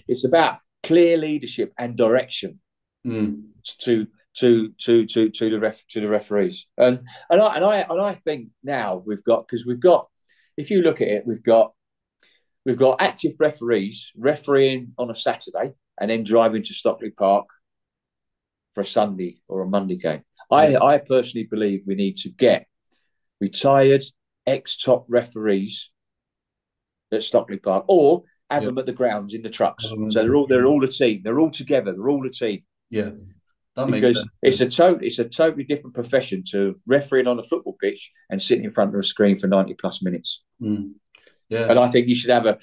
A: It's about clear leadership and direction to the referees. And I think now we've got, if you look at it, we've got active referees refereeing on a Saturday and then driving to Stockley Park for a Sunday or a Monday game. I personally believe we need to get retired ex-top referees at Stockley Park, or have them at the grounds in the trucks. So they're all a team. They're all together. They're all a team.
B: Yeah, that makes sense.
A: It's a totally different profession to refereeing on a football pitch and sitting in front of a screen for 90 plus minutes.
B: Yeah,
A: and I think you should have a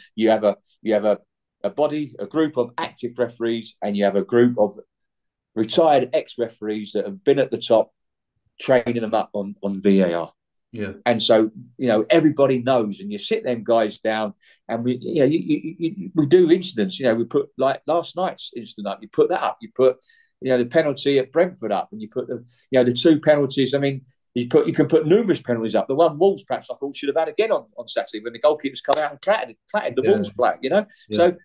A: body, a group of active referees, and you have a group of retired ex-referees that have been at the top, training them up on VAR.
B: Yeah,
A: and so everybody knows, and you sit them guys down, and we do incidents. We put, like last night's incident up. You put that up. You put the penalty at Brentford up, and you put the two penalties. I mean, you can put numerous penalties up. The one Wolves perhaps I thought should have had again on Saturday when the goalkeepers come out and clattered the Wolves black. Yeah. So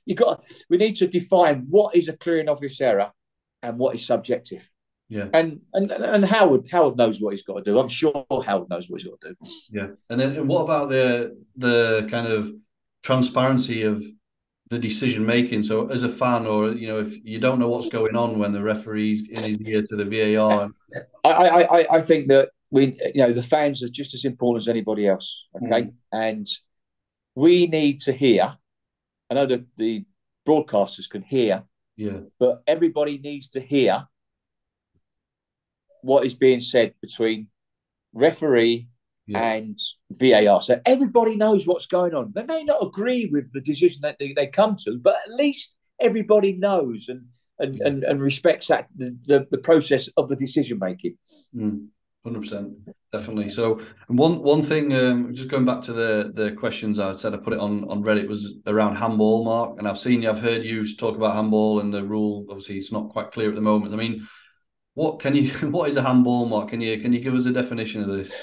A: we need to define what is a clear and obvious error and what is subjective.
B: Yeah,
A: and Howard knows what he's got to do. I'm sure Howard knows what he's got to do.
B: Yeah, and then what about the kind of transparency of the decision making? So as a fan, or if you don't know what's going on when the referee's in his ear to the VAR,
A: I think that the fans are just as important as anybody else. Okay, and we need to hear. I know that the broadcasters can hear.
B: Yeah,
A: but everybody needs to hear what is being said between referee and VAR. So everybody knows what's going on. They may not agree with the decision that they come to, but at least everybody knows and respects that the process of the decision making.
B: 100%, definitely. So one thing, just going back to the questions I said, I put it on Reddit, was around handball, Mark. And I've heard you talk about handball and the rule. Obviously, it's not quite clear at the moment. I mean, what is a handball, Mark? Can you give us a definition of this?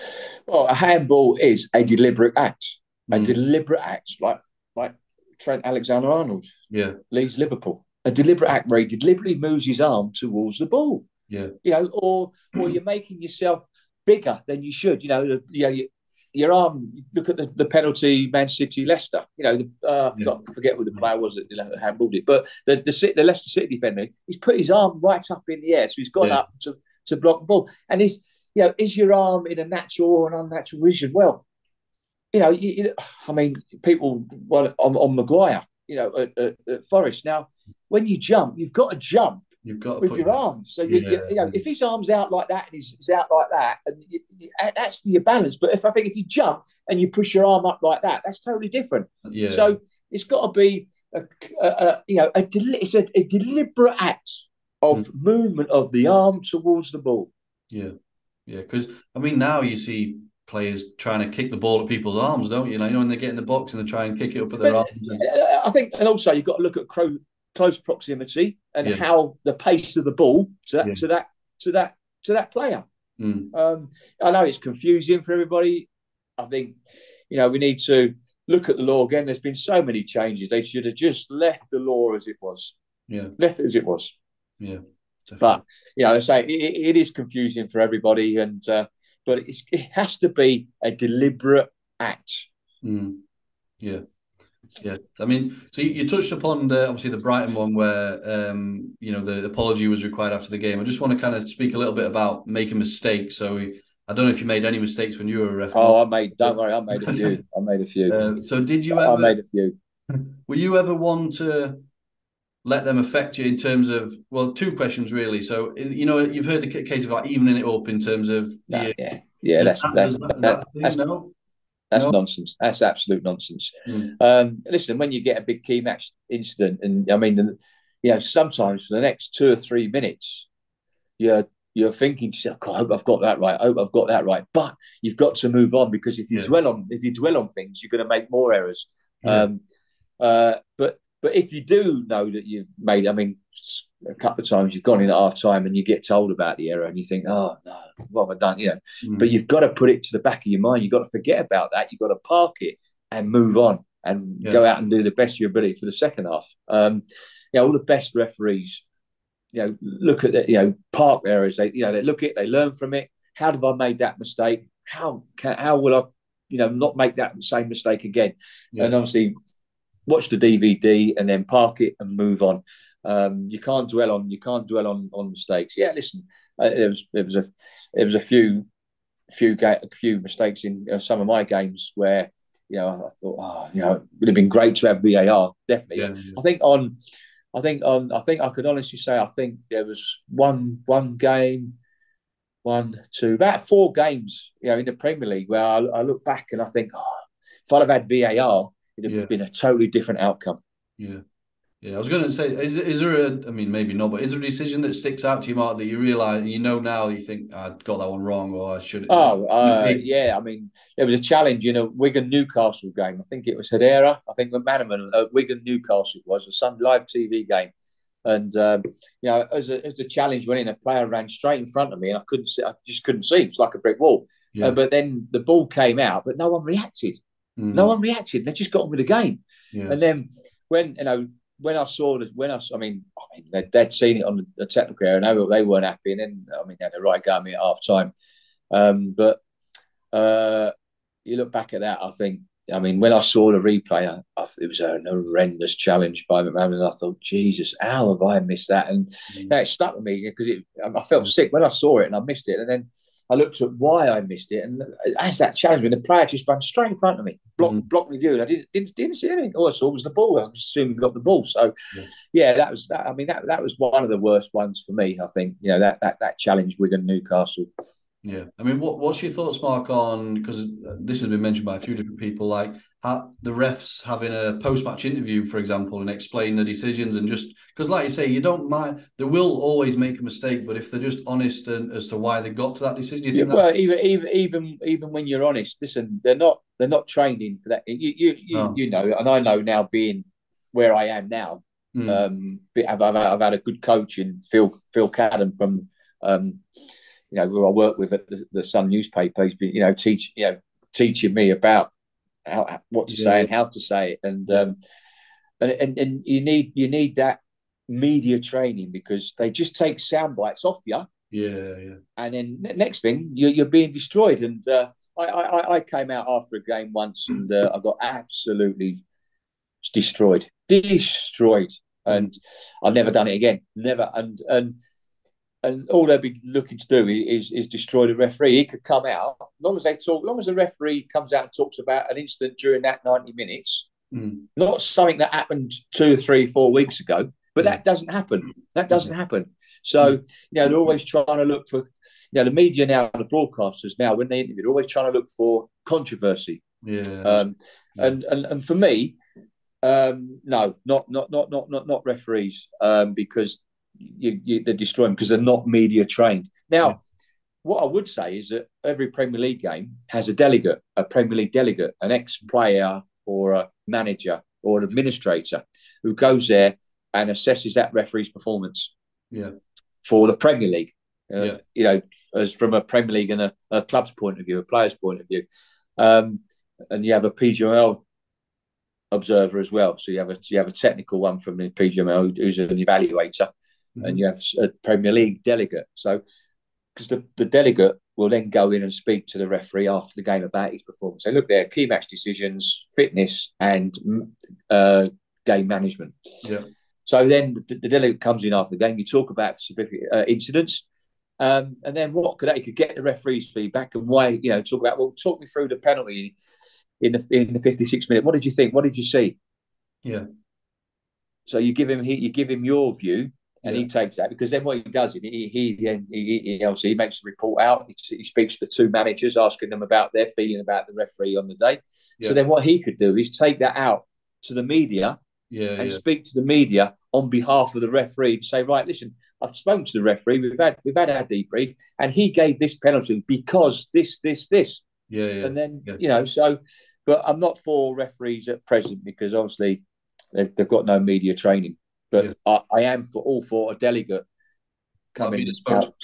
A: Well, a handball is a deliberate act. A deliberate act, like Trent Alexander-Arnold leaves Liverpool. A deliberate act where he deliberately moves his arm towards the ball.
B: Yeah.
A: Or you're making yourself bigger than you should. Your arm. Look at the penalty, Man City, Leicester. I forget who the player was that handballed it, but the Leicester City defender, he's put his arm right up in the air, so he's gone up to block the ball. And is your arm in a natural or an unnatural position? Well, I mean, people on Maguire, at Forest. Now, when you jump, you've got to jump.
B: You've got to
A: with your arms. So if his arm's out like that and he's out like that, and that's for your balance. But if you jump and you push your arm up like that, that's totally different.
B: Yeah.
A: So it's got to be it's a deliberate act of movement of the arm towards the ball.
B: Yeah, yeah. Because I mean, now you see players trying to kick the ball at people's arms, don't you? When they get in the box and they try and kick it up at their arms.
A: I think, and also you've got to look at close proximity and how the pace of the ball to that player. I know it's confusing for everybody. I think we need to look at the law again. There's been so many changes. They should have just left the law as it was.
B: Yeah,
A: left it as it was.
B: Yeah,
A: definitely. But I say it is confusing for everybody, and but it has to be a deliberate act.
B: Yeah. Yeah, I mean, so you touched upon obviously the Brighton one where the apology was required after the game. I just want to kind of speak a little bit about making mistakes. So I don't know if you made any mistakes when you were a ref, Mark.
A: Oh, don't worry, I made a few. I made a few.
B: So did you
A: I
B: ever?
A: made a few.
B: Were you ever one to let them affect you in terms of, well, two questions really. So you've heard the case of like evening it up in terms of
A: No, yeah,
B: that thing? No,
A: that's
B: no.
A: nonsense. That's absolute nonsense.
B: Mm.
A: Listen, when you get a big key match incident, and I mean, sometimes for the next 2 or 3 minutes, you're thinking to yourself, God, I hope I've got that right. I hope I've got that right. But you've got to move on, because if you dwell on things, you're going to make more errors.
B: Yeah.
A: But if you do know that you've made, I mean, a couple of times you've gone in at half time and you get told about the error and you think, oh no, what have I done? But you've got to put it to the back of your mind. You've got to forget about that. You've got to park it and move on and go out and do the best of your ability for the second half. All the best referees, look at the, park errors. They look at it, they learn from it. How have I made that mistake? How will I, not make that same mistake again? Yeah. And obviously, watch the DVD and then park it and move on. You can't dwell on mistakes. Yeah, listen, there was a few mistakes in some of my games where I thought, it would have been great to have VAR. Definitely, yeah. I think I could honestly say I think there was one game, about 4 games, in the Premier League where I look back and I think, if I'd have had VAR, it'd have been a totally different outcome.
B: Yeah. Yeah, I was going to say, is there I mean, maybe not, but is there a decision that sticks out to you, Mark, that you realise, now you think, I got that one wrong, or I should?
A: Yeah, I mean, there was a challenge in a Wigan-Newcastle game. I think it was Hedera. I think the Manaman, Wigan-Newcastle was a Sun live TV game. And, as the challenge went in, a player ran straight in front of me and I just couldn't see. It was like a brick wall. Yeah. But then the ball came out, but no one reacted. No one reacted. They just got on with the game. Yeah. And then when I saw this, they'd seen it on the technical area and they weren't happy. And then, they had a right go at me at half time. But you look back at that, I think, when I saw the replay, it was an horrendous challenge by McMahon, and I thought, Jesus, how have I missed that? And it stuck with me because I felt sick when I saw it and I missed it. And then I looked at why I missed it, and as that challenge, when the player just ran straight in front of me, blocked me view, and I didn't see anything. All I saw was the ball. I assumed he got the ball. So, that was that. That was one of the worst ones for me. I think that challenge, Wigan Newcastle.
B: Yeah, what's your thoughts, Mark, on, because this has been mentioned by a few different people, like how the refs having a post-match interview, for example, and explain the decisions, and just because, like you say, you don't mind, they will always make a mistake, but if they're just honest as to why they got to that decision, you think
A: even when you're honest, listen, they're not trained in for that. You know, and I know now, being where I am now, I've had a good coach in Phil Cadden from. Who I work with at the Sun newspaper. He's been, teaching me about what to say and how to say it, and you need that media training, because they just take sound bites off you.
B: Yeah.
A: And then next thing, you're being destroyed. And I came out after a game once, and I got absolutely destroyed, and I've never done it again, never. And all they'll be looking to do is destroy the referee. He could come out, as long as the referee comes out and talks about an incident during that 90 minutes, not something that happened 2, 3, 4 weeks ago, but that doesn't happen. That doesn't happen. So, they're always trying to look for, the media now, the broadcasters now, when they interview, they're always trying to look for controversy.
B: Yeah.
A: And for me, no, not referees, because they're destroying, because they're not media trained. Now, what I would say is that every Premier League game has a delegate, a Premier League delegate, an ex-player or a manager or an administrator who goes there and assesses that referee's performance for the Premier League. As from a Premier League and a club's point of view, a player's point of view. And you have a PGML observer as well. So you have a technical one from the PGML who's an evaluator. And you have a Premier League delegate. So, because the delegate will then go in and speak to the referee after the game about his performance. Say, look, there, key match decisions, fitness, and game management.
B: Yeah.
A: So then the delegate comes in after the game. You talk about specific incidents, and then he could get the referee's feedback and why. Talk about, well, talk me through the penalty in the 56th minute. What did you think? What did you see?
B: Yeah.
A: So you give him your view, and he takes that, because then what he does, he obviously makes the report out. He speaks to the two managers, asking them about their feeling about the referee on the day. Yeah. So then what he could do is take that out to the media, and speak to the media on behalf of the referee to say, right, listen, I've spoken to the referee. We've had our debrief, and he gave this penalty because this.
B: Yeah.
A: And then so, but I'm not for referees at present, because obviously they've got no media training. But I am for a delegate coming out,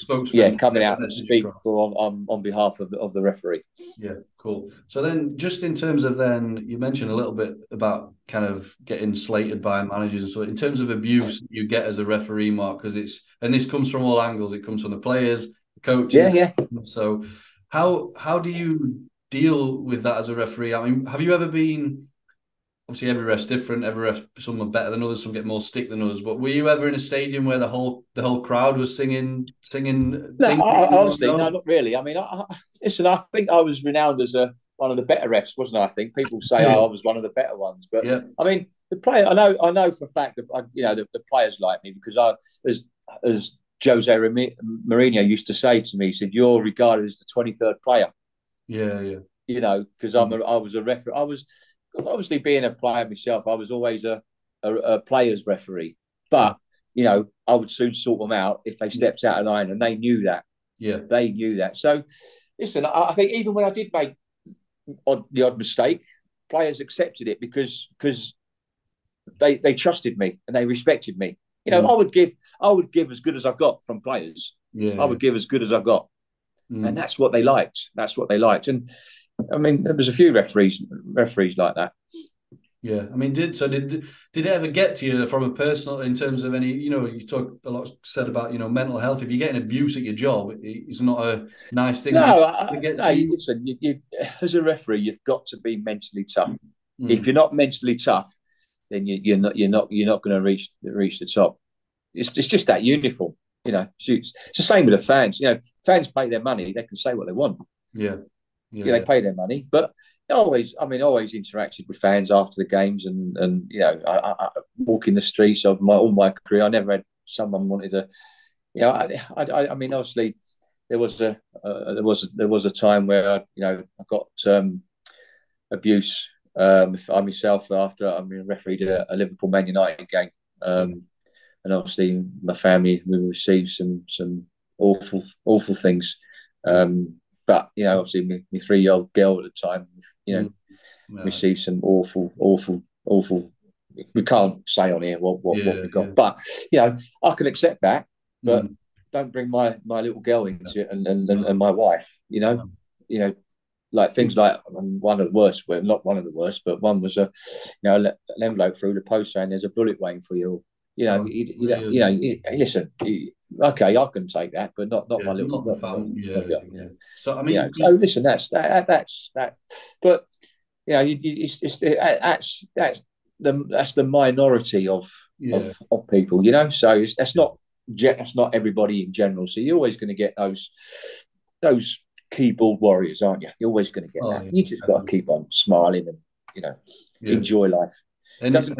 A: coming out and speak on behalf of the referee.
B: Yeah, cool. So then, just in terms of you mentioned a little bit about kind of getting slated by managers and so. In terms of abuse you get as a referee, Mark, because this comes from all angles. It comes from the players, the coaches. Yeah. So how do you deal with that as a referee? I mean, have you ever been? Obviously, every ref's different. Every ref, some are better than others. Some get more stick than others. But were you ever in a stadium where the whole crowd was singing?
A: No, honestly, no, not really. I mean, listen, I think I was renowned as one of the better refs, wasn't I? I think people say I was one of the better ones. But I mean, the player, I know for a fact that the players like me, because as Jose Mourinho used to say to me, he said, "You're regarded as the 23rd player."
B: Yeah.
A: Because I was a referee. I was. Obviously, being a player myself, I was always a player's referee. But, I would soon sort them out if they stepped out of line, and they knew that.
B: Yeah.
A: They knew that. So, listen, I think even when I did make the odd mistake, players accepted it because they trusted me and they respected me. I would give as good as I've got from players.
B: Yeah.
A: I would give as good as I've got. And that's what they liked. And I mean, there was a few referees like that.
B: Yeah, I mean, did it ever get to you from a personal, in terms of any, you talk a lot said about, mental health. If you're getting abuse at your job, it's not a nice thing.
A: Listen, you, as a referee, you've got to be mentally tough. If you're not mentally tough, then you're not going to reach the top. It's just that uniform, It's the same with the fans. Fans pay their money; they can say what they want.
B: Yeah.
A: They pay their money, but always interacted with fans after the games, and I walk in the streets of all my career. I never had someone wanted to, I mean, obviously there was a time where I got abuse myself after refereed a Liverpool Man United game, and obviously my family, we received some awful things. But obviously, my 3-year-old girl at the time, received some awful. We can't say on here what we got, but I can accept that. But don't bring my little girl into it, and my wife. Like things like one of the worst. Well, not one of the worst, but one was an envelope through the post saying there's a bullet waiting for you. Listen. Okay, I can take that, but not my little.
B: Not the family. So I mean,
A: so listen, that's that. But that's the minority of people. So that's not everybody in general. So you're always going to get those keyboard warriors, aren't you? You're always going to get that. You just got to keep on smiling and enjoy life. It doesn't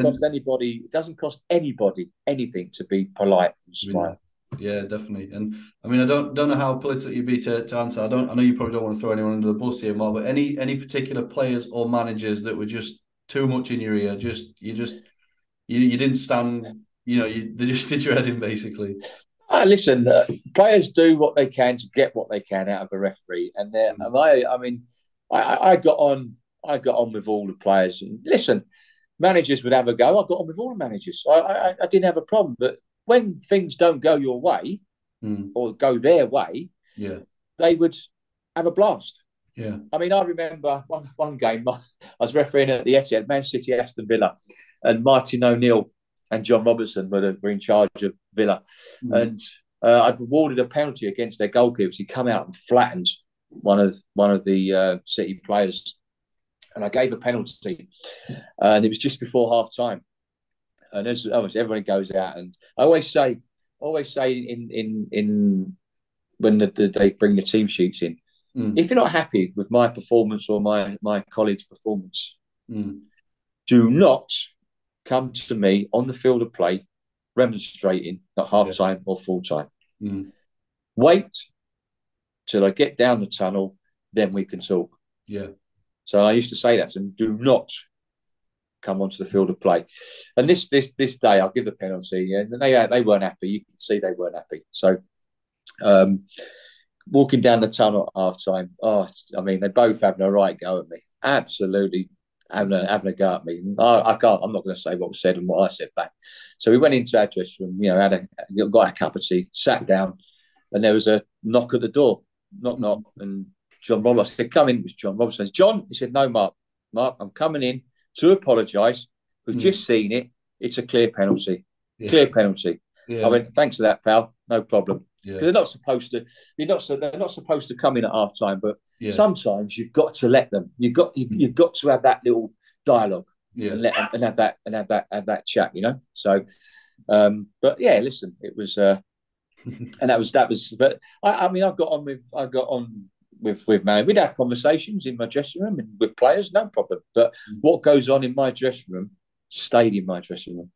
A: cost anybody anything to be polite and smile.
B: Yeah, definitely. And I mean, I don't know how political you'd be to answer. I know you probably don't want to throw anyone under the bus here, Mark, but any particular players or managers that were just too much in your ear, you didn't stand, they just did your head in, basically.
A: Listen, players do what they can to get what they can out of a referee, and I got on with all the players. And listen, managers would have a go. I got on with all the managers. I didn't have a problem, but when things don't go your way or go their way, they would have a blast.
B: Yeah.
A: I mean, I remember one game, I was refereeing at the Etihad, Man City, Aston Villa, and Martin O'Neill and John Robertson were in charge of Villa. And I'd awarded a penalty against their goalkeeper. He come out and flattened one of the City players, and I gave a penalty, and it was just before half time. And as almost everyone goes out, and I always say in when they bring the team sheets in, if you're not happy with my performance or my colleague's performance, do not come to me on the field of play remonstrating at half time or full time. Wait till I get down the tunnel, then we can talk. So I used to say that, and do not come onto the field of play. And this day, I'll give the penalty, and they weren't happy. You could see they weren't happy. So walking down the tunnel at half time, I mean, they both having a right go at me. Absolutely having a go at me. I can't. I'm not going to say what was said and what I said back. So we went into our dressing room. You know, got a cup of tea, sat down, and there was a knock at the door. Knock. And John Roberts said, "Come in." It was John Robertson. John, he said, "No, Mark, I'm coming in to apologise. We've just seen it. It's a clear penalty. Clear penalty." I went, "Thanks for that, pal. No problem." Because they're not supposed to. They're not supposed to come in at half time. But sometimes you've got to let them. You've got to have that little dialogue and let them, and have that chat. You know. So, but yeah, listen, it was, and that was. But I mean, I got on with man. We'd have conversations in my dressing room and with players, no problem. But what goes on in my dressing room stayed in my dressing room.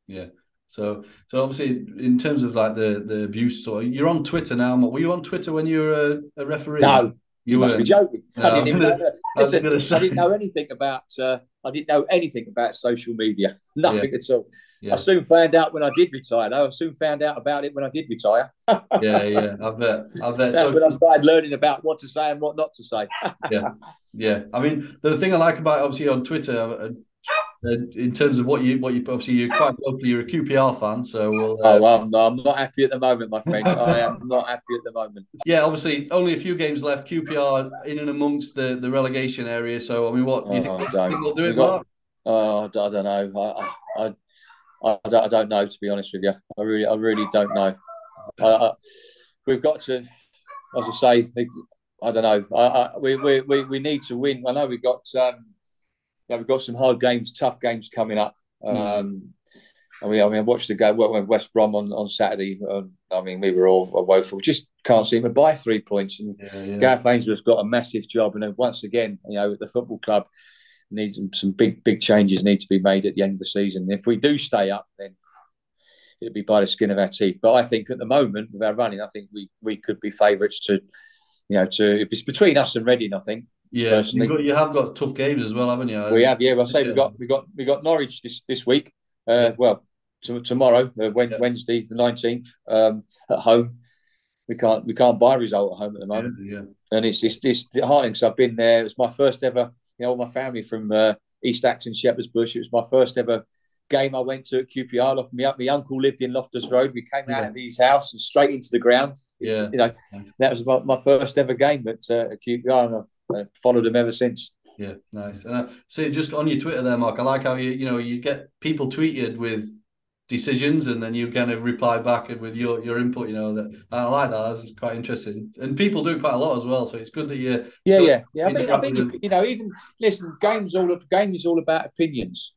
B: Yeah. So obviously, in terms of like the abuse, so you're on Twitter now. Were you on Twitter when you were a referee?
A: No, you must be joking.
B: No,
A: I didn't even know. Listen, I didn't know anything about. I didn't know anything about social media. Nothing at all. I soon found out when I did retire. Though I soon found out about it when I did retire.
B: Yeah. I bet.
A: That's when I started learning about what to say and what not to say.
B: Yeah. I mean, the thing I like about obviously on Twitter. In terms of what you obviously you're quite locally, you're a QPR fan, so
A: I'm not happy at the moment, my friend. I am not happy at the moment.
B: Yeah, obviously only a few games left. QPR in and amongst the relegation area. So I mean, what do you think they'll do it, Mark?
A: I don't know. I don't know, to be honest with you. I really don't know. We've got to, as I say, I don't know. We need to win. I know we've got some hard games, tough games coming up. I watched the game with West Brom on Saturday. I mean, we were all woeful. Just can't seem to buy 3 points. And Gareth Ainsworth's got a massive job. And then once again, the football club needs some big changes need to be made at the end of the season. And if we do stay up, then it'll be by the skin of our teeth. But I think at the moment, with our running, I think we could be favourites to it's between us and Reading, I think.
B: Yeah, you have got tough games as well, haven't you?
A: We have, yeah. Well, I say we got Norwich this week. Tomorrow, Wednesday the 19th, at home. We can't buy a result at home at the moment. And it's heartening because I've been there. It was my first ever. All my family from East Acton, Shepherd's Bush. It was my first ever game I went to at QPR. My uncle lived in Loftus Road. We came out of his house and straight into the ground. That was my first ever game at QPR. And I've followed them ever since.
B: Yeah, nice. And see, just on your Twitter there, Mark, I like how you get people tweeted with decisions and then you kind of reply back with your input. That I like that. That's quite interesting, and people do quite a lot as well. So it's good that you.
A: Yeah. I think even listen. Game is all about opinions,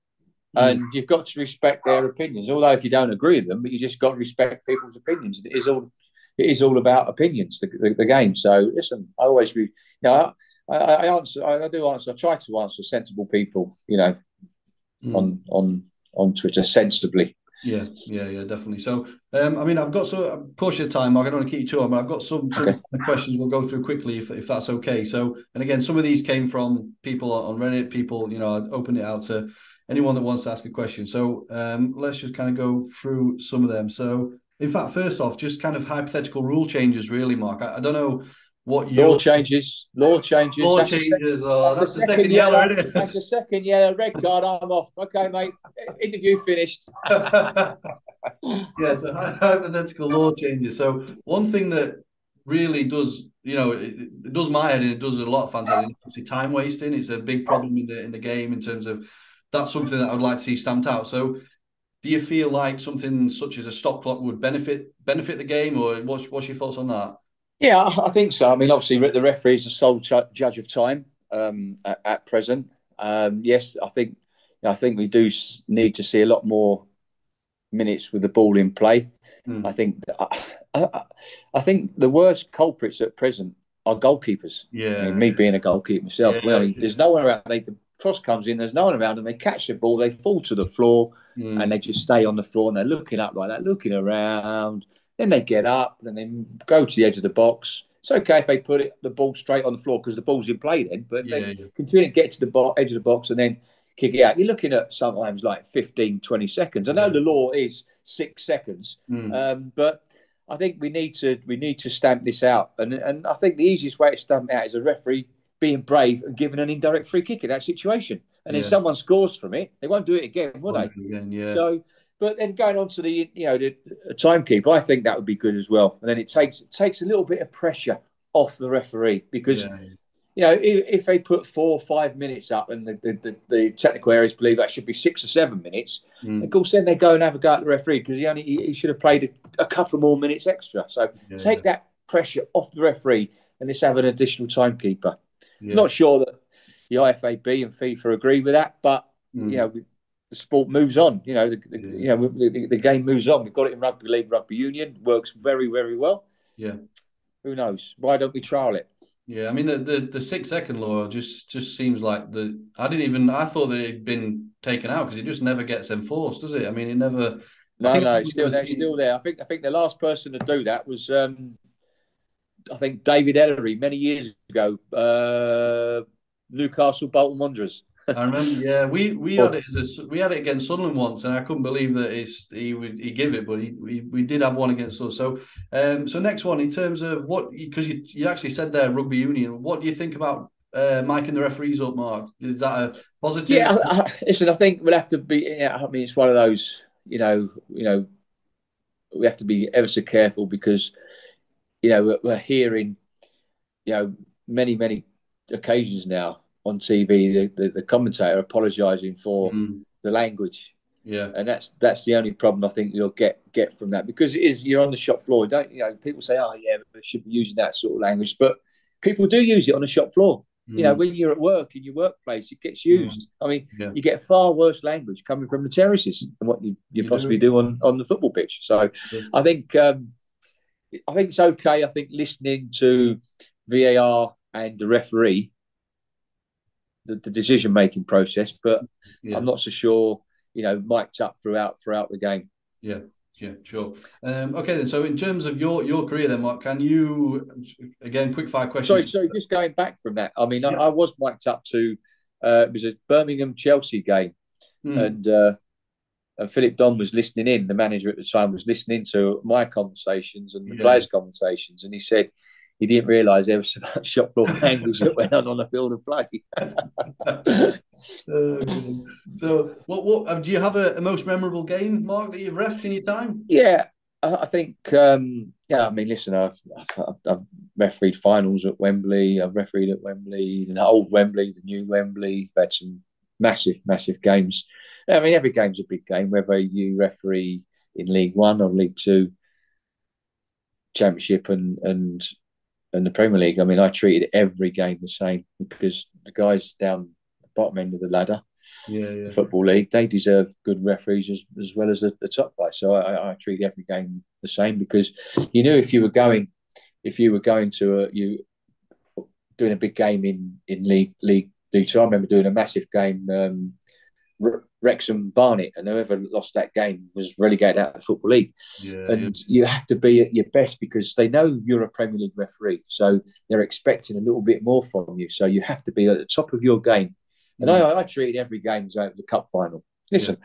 A: and you've got to respect their opinions. Although if you don't agree with them, but you just got to respect people's opinions. It is all about opinions. The game. So listen, I always I answer. I do answer. I try to answer sensible people. On Twitter sensibly.
B: Yeah, definitely. So, I mean, I've got I'm cautious of time, Mark. I don't want to keep you too long, but I've got some questions we'll go through quickly if that's okay. So, and again, some of these came from people on Reddit. People, I opened it out to anyone that wants to ask a question. So, let's just kind of go through some of them. So, in fact, first off, just kind of hypothetical rule changes, really, Mark. I don't know what your
A: law changes.
B: That's the second yellow, isn't it?
A: That's the second yellow. Red card. I'm off. Okay, mate. Interview finished.
B: Yeah. So hypothetical law changes. So one thing that really does, it does my head and it does a lot of fans' head. Obviously, time wasting. It's a big problem in the game in terms of that's something that I would like to see stamped out. So Do you feel like something such as a stop clock would benefit the game, or what's your thoughts on that?
A: Yeah, I think so. I mean, obviously, the referee is the sole judge of time at present. Yes, I think we do need to see a lot more minutes with the ball in play. I
B: Mm.
A: think I, I think the worst culprits at present are goalkeepers. I mean,
B: Yeah,
A: me being a goalkeeper myself, well, I
B: yeah,
A: mean,
B: yeah.
A: there's no one around. The cross comes in, there's no one around, and they catch the ball, they fall to the floor, and
B: Mm.
A: they just stay on the floor, and they're looking up like that, looking around. Then they get up, and then go to the edge of the box. It's okay if they put the ball straight on the floor because the ball's in play then. But if they
B: Yeah,
A: continue to get to the edge of the box and then kick it out, you're looking at sometimes like 15, 20 seconds. I know
B: yeah.
A: the law is 6 seconds,
B: Mm.
A: but I think we need to stamp this out. And I think the easiest way to stamp it out is a referee being brave and giving an indirect free kick in that situation. And then
B: Yeah.
A: someone scores from it. They won't do it again, will they?
B: Wonder again, yeah.
A: So, but then going on to the timekeeper, I think that would be good as well. And then it takes a little bit of pressure off the referee because
B: Yeah.
A: if they put 4 or 5 minutes up and the technical areas believe that should be 6 or 7 minutes, of
B: Mm.
A: course, then they go and have a go at the referee because he should have played a couple more minutes extra. So
B: Yeah.
A: take that pressure off the referee and let's have an additional timekeeper.
B: Yeah.
A: Not sure that the IFAB and FIFA agree with that, but
B: Mm.
A: the sport moves on.
B: Yeah.
A: The game moves on. We've got it in rugby league, rugby union, works very, very well.
B: Yeah.
A: Who knows? Why don't we trial it?
B: Yeah, I mean the 6 second law just seems like I thought that it had been taken out because it just never gets enforced, does it? I mean, it never. I
A: No,
B: think
A: no,
B: I've
A: it's
B: only
A: still
B: ever
A: there. It's
B: seen.
A: still there. I think the last person to do that was I think David Ellery many years ago. Newcastle Bolton Wanderers.
B: I remember, yeah, we had
A: Or,
B: it we had it against Sunderland once, and I couldn't believe that he gave it, but we did have one against us. So, so next one in terms of what because you actually said there rugby union. What do you think about miking the referees up, Mark? Is that a positive?
A: yeah, listen. I think we'll have to be. Yeah, I mean, it's one of those. We have to be ever so careful because we're hearing many occasions now on TV the commentator apologising for
B: Mm,
A: the language.
B: yeah,
A: And that's the only problem I think you'll get from that because you're on the shop floor. Don't people say, oh yeah, we should be using that sort of language, but people do use it on the shop floor.
B: mm,
A: When you're at work in your workplace, it gets
B: mm,
A: used. I mean,
B: yeah,
A: you get far worse language coming from the terraces than what you
B: you
A: possibly
B: do.
A: do on the football pitch. So
B: Yeah,
A: I think it's okay. I think listening to VAR and the referee, the decision making process, but
B: yeah.
A: I'm not so sure. Mic'd up throughout the game.
B: Yeah, yeah, sure. Okay, then. So, in terms of your career, then, Mark, can you again quick fire questions?
A: Sorry, just going back from that. I mean,
B: Yeah.
A: I was mic'd up to it was a Birmingham Chelsea game,
B: Mm.
A: and Philip Don was listening in. The manager at the time was listening to my conversations and the
B: Yeah.
A: players' conversations, and he said he didn't realise there was so much shop floor language that went on the field of play.
B: Okay. So, what do you have a most memorable game, Mark, that you've refed in your time?
A: Yeah, I think. Yeah, I mean, listen, I've refereed finals at Wembley. I've refereed at Wembley, the old Wembley, the new Wembley. We've had some massive games. I mean, every game's a big game, whether you referee in League One or League Two, Championship, and the Premier League. I mean, I treated every game the same because the guys down the bottom end of the ladder,
B: Yeah,
A: the
B: yeah.
A: Football League, they deserve good referees as well as the top guys. So I treat every game the same because you knew if you were going to you doing a big game in League Two. I remember doing a massive game. Wrexham Barnet, and whoever lost that game was relegated out of the Football League.
B: Yeah, yeah.
A: And you have to be at your best because they know you're a Premier League referee, so they're expecting a little bit more from you. So you have to be at the top of your game. And
B: Mm.
A: I treated every game as though it was a cup final.
B: Yeah.
A: Listen,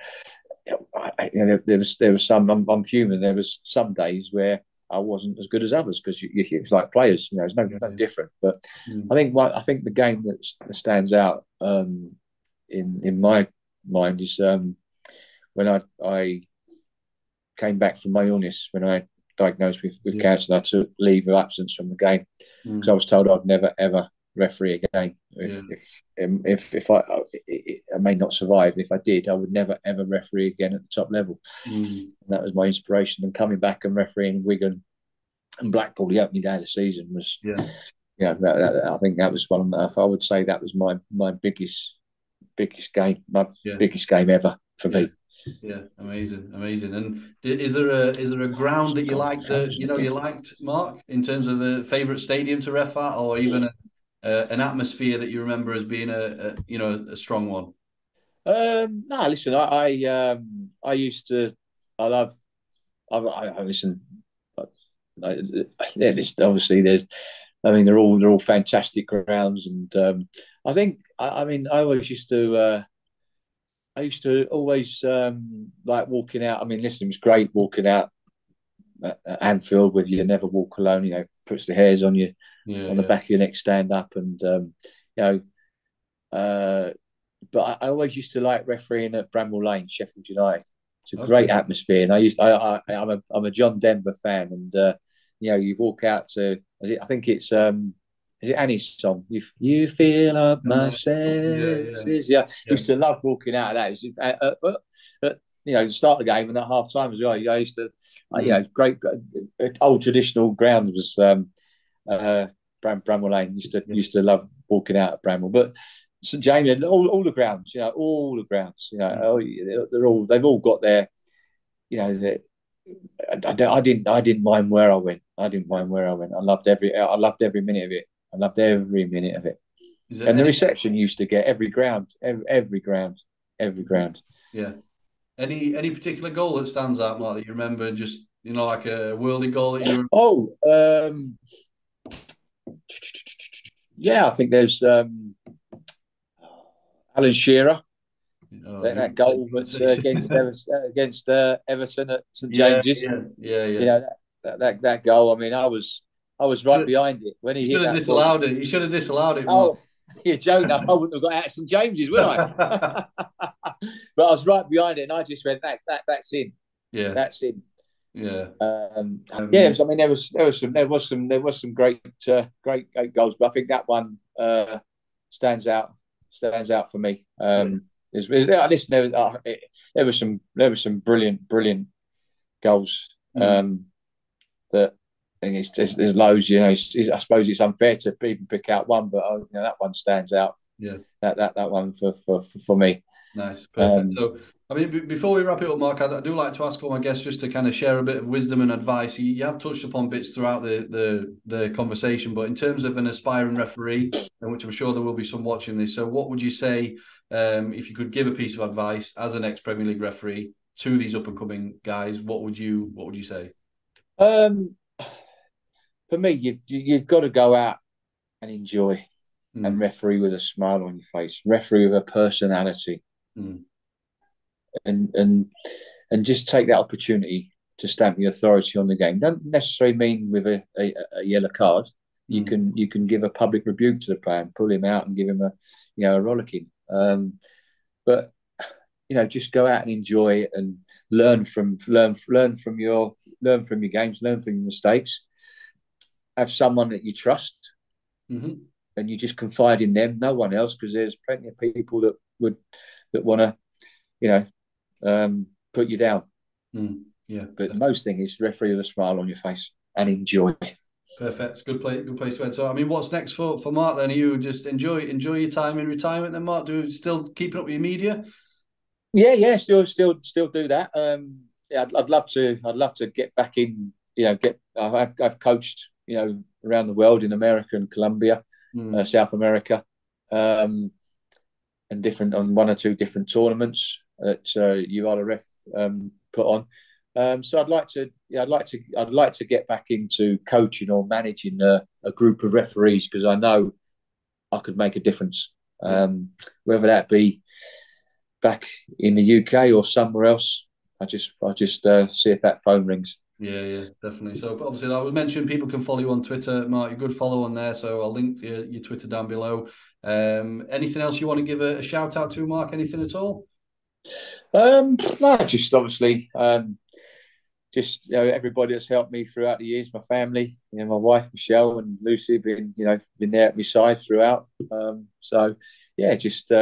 A: there was some. I'm human. There was some days where I wasn't as good as others because it's like players. It's no
B: Yeah, yeah.
A: different. But
B: Mm.
A: I think the game that stands out in my mind is when I came back from my illness, when I diagnosed with
B: Yeah.
A: cancer, and I took leave of absence from the game because I
B: Mm.
A: was told I'd never ever referee again.
B: Yeah.
A: If I may not survive. If I did, I would never ever referee again at the top level. And that was my inspiration. And coming back and refereeing Wigan and Blackpool, the opening day of the season was, I think that was one. I would say that was my biggest game, biggest game ever for me.
B: Yeah, amazing. And is there a ground that you liked Mark, in terms of a favourite stadium to ref at, or even an atmosphere that you remember as being a strong one?
A: No, listen, I used to, I listen. Obviously, they're all fantastic grounds, and I think, I used to always like walking out. I mean, listen, it was great walking out at Anfield with You Never Walk Alone. Puts the hairs on you, on the back of your neck, stand up, and but I always used to like refereeing at Bramall Lane, Sheffield United. It's a great atmosphere, and I'm a John Denver fan, and you walk out to, I think it's is it Annie's song? You feel up my senses. Yeah. Used to love walking out of that. The start of the game and at half time as well. I used to, great old traditional ground was Bramall Lane. Used to love walking out at Bramall, but St James, all the grounds, they've all got their, I didn't mind where I went. I loved every minute of it. And the reception used to get every ground.
B: Yeah. Any particular goal that stands out, Mark, that you remember? Just like a worldly goal that you remember?
A: I think there's Alan Shearer. That goal against Everton at St James's. That goal. I mean, I was right behind it when he hit that.
B: You should have disallowed it.
A: Oh, you're joking! I wouldn't have got out of St James's, would I? But I was right behind it, and I just went, "That's in.
B: Yeah,
A: that's in."
B: Yeah.
A: I mean, there was some great goals, but I think that one stands out for me. Listen, there were some brilliant goals. That there's loads. I suppose it's unfair to even pick out one, but that one stands out.
B: Yeah,
A: that one for me.
B: Nice, perfect. So, I mean, before we wrap it up, Mark, I do like to ask all my guests just to kind of share a bit of wisdom and advice. You have touched upon bits throughout the conversation, but in terms of an aspiring referee, and which I'm sure there will be some watching this, so what would you say, if you could give a piece of advice as an ex-Premier League referee to these up-and-coming guys? What would you say?
A: For me, you've got to go out and enjoy and referee with a smile on your face, referee with a personality. And just take that opportunity to stamp your authority on the game. Don't necessarily mean with a yellow card. You can give a public rebuke to the player and pull him out and give him a rollicking. But just go out and enjoy it and learn from your games, learn from your mistakes. Have someone that you trust, and you just confide in them. No one else, because there's plenty of people that want to, put you down. But the most thing is referee with a smile on your face and enjoy.
B: Perfect. It's a good place to end. So, I mean, what's next for Mark then? Are you just enjoy your time in retirement then, Mark? Still keeping up with your media?
A: Yeah. Still do that. I'd love to get back in. I've coached around the world, in America and Colombia, South America, and on one or two different tournaments that you are a ref put on. So I'd like to get back into coaching or managing a group of referees, because I know I could make a difference. Whether that be back in the UK or somewhere else, I just see if that phone rings.
B: Yeah, definitely. So obviously, I would mention people can follow you on Twitter, Mark. You're a good follow on there, so I'll link your Twitter down below. Anything else you want to give a shout out to, Mark? Anything at all?
A: No, just obviously just everybody that's helped me throughout the years, my family, my wife Michelle and Lucy, been there at my side throughout. So yeah, just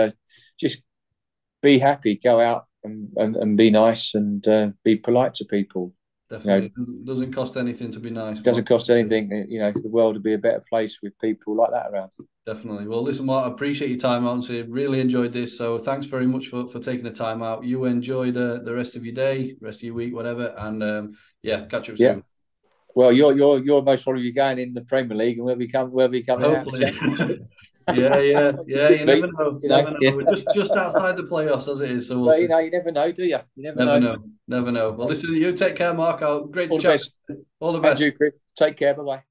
A: be happy, go out and be nice and be polite to people.
B: Definitely, it doesn't cost anything to be nice.
A: It doesn't cost anything. The world would be a better place with people like that around.
B: Definitely. Well, listen, Mark, I appreciate your time, honestly. Really enjoyed this. So thanks very much for taking the time out. You enjoy the rest of your day, rest of your week, whatever. And yeah, catch up soon.
A: Well, you're most probably going in the Premier League, and we'll be coming out of the Championship.
B: Yeah. You never know. Never know. Yeah. We're just outside the playoffs as it is. So we'll see.
A: You never know, do you? You never know.
B: Never know. Well, listen, you take care, Mark. Great to
A: chat.
B: All the best.
A: Andrew, Chris. Take care. Bye bye.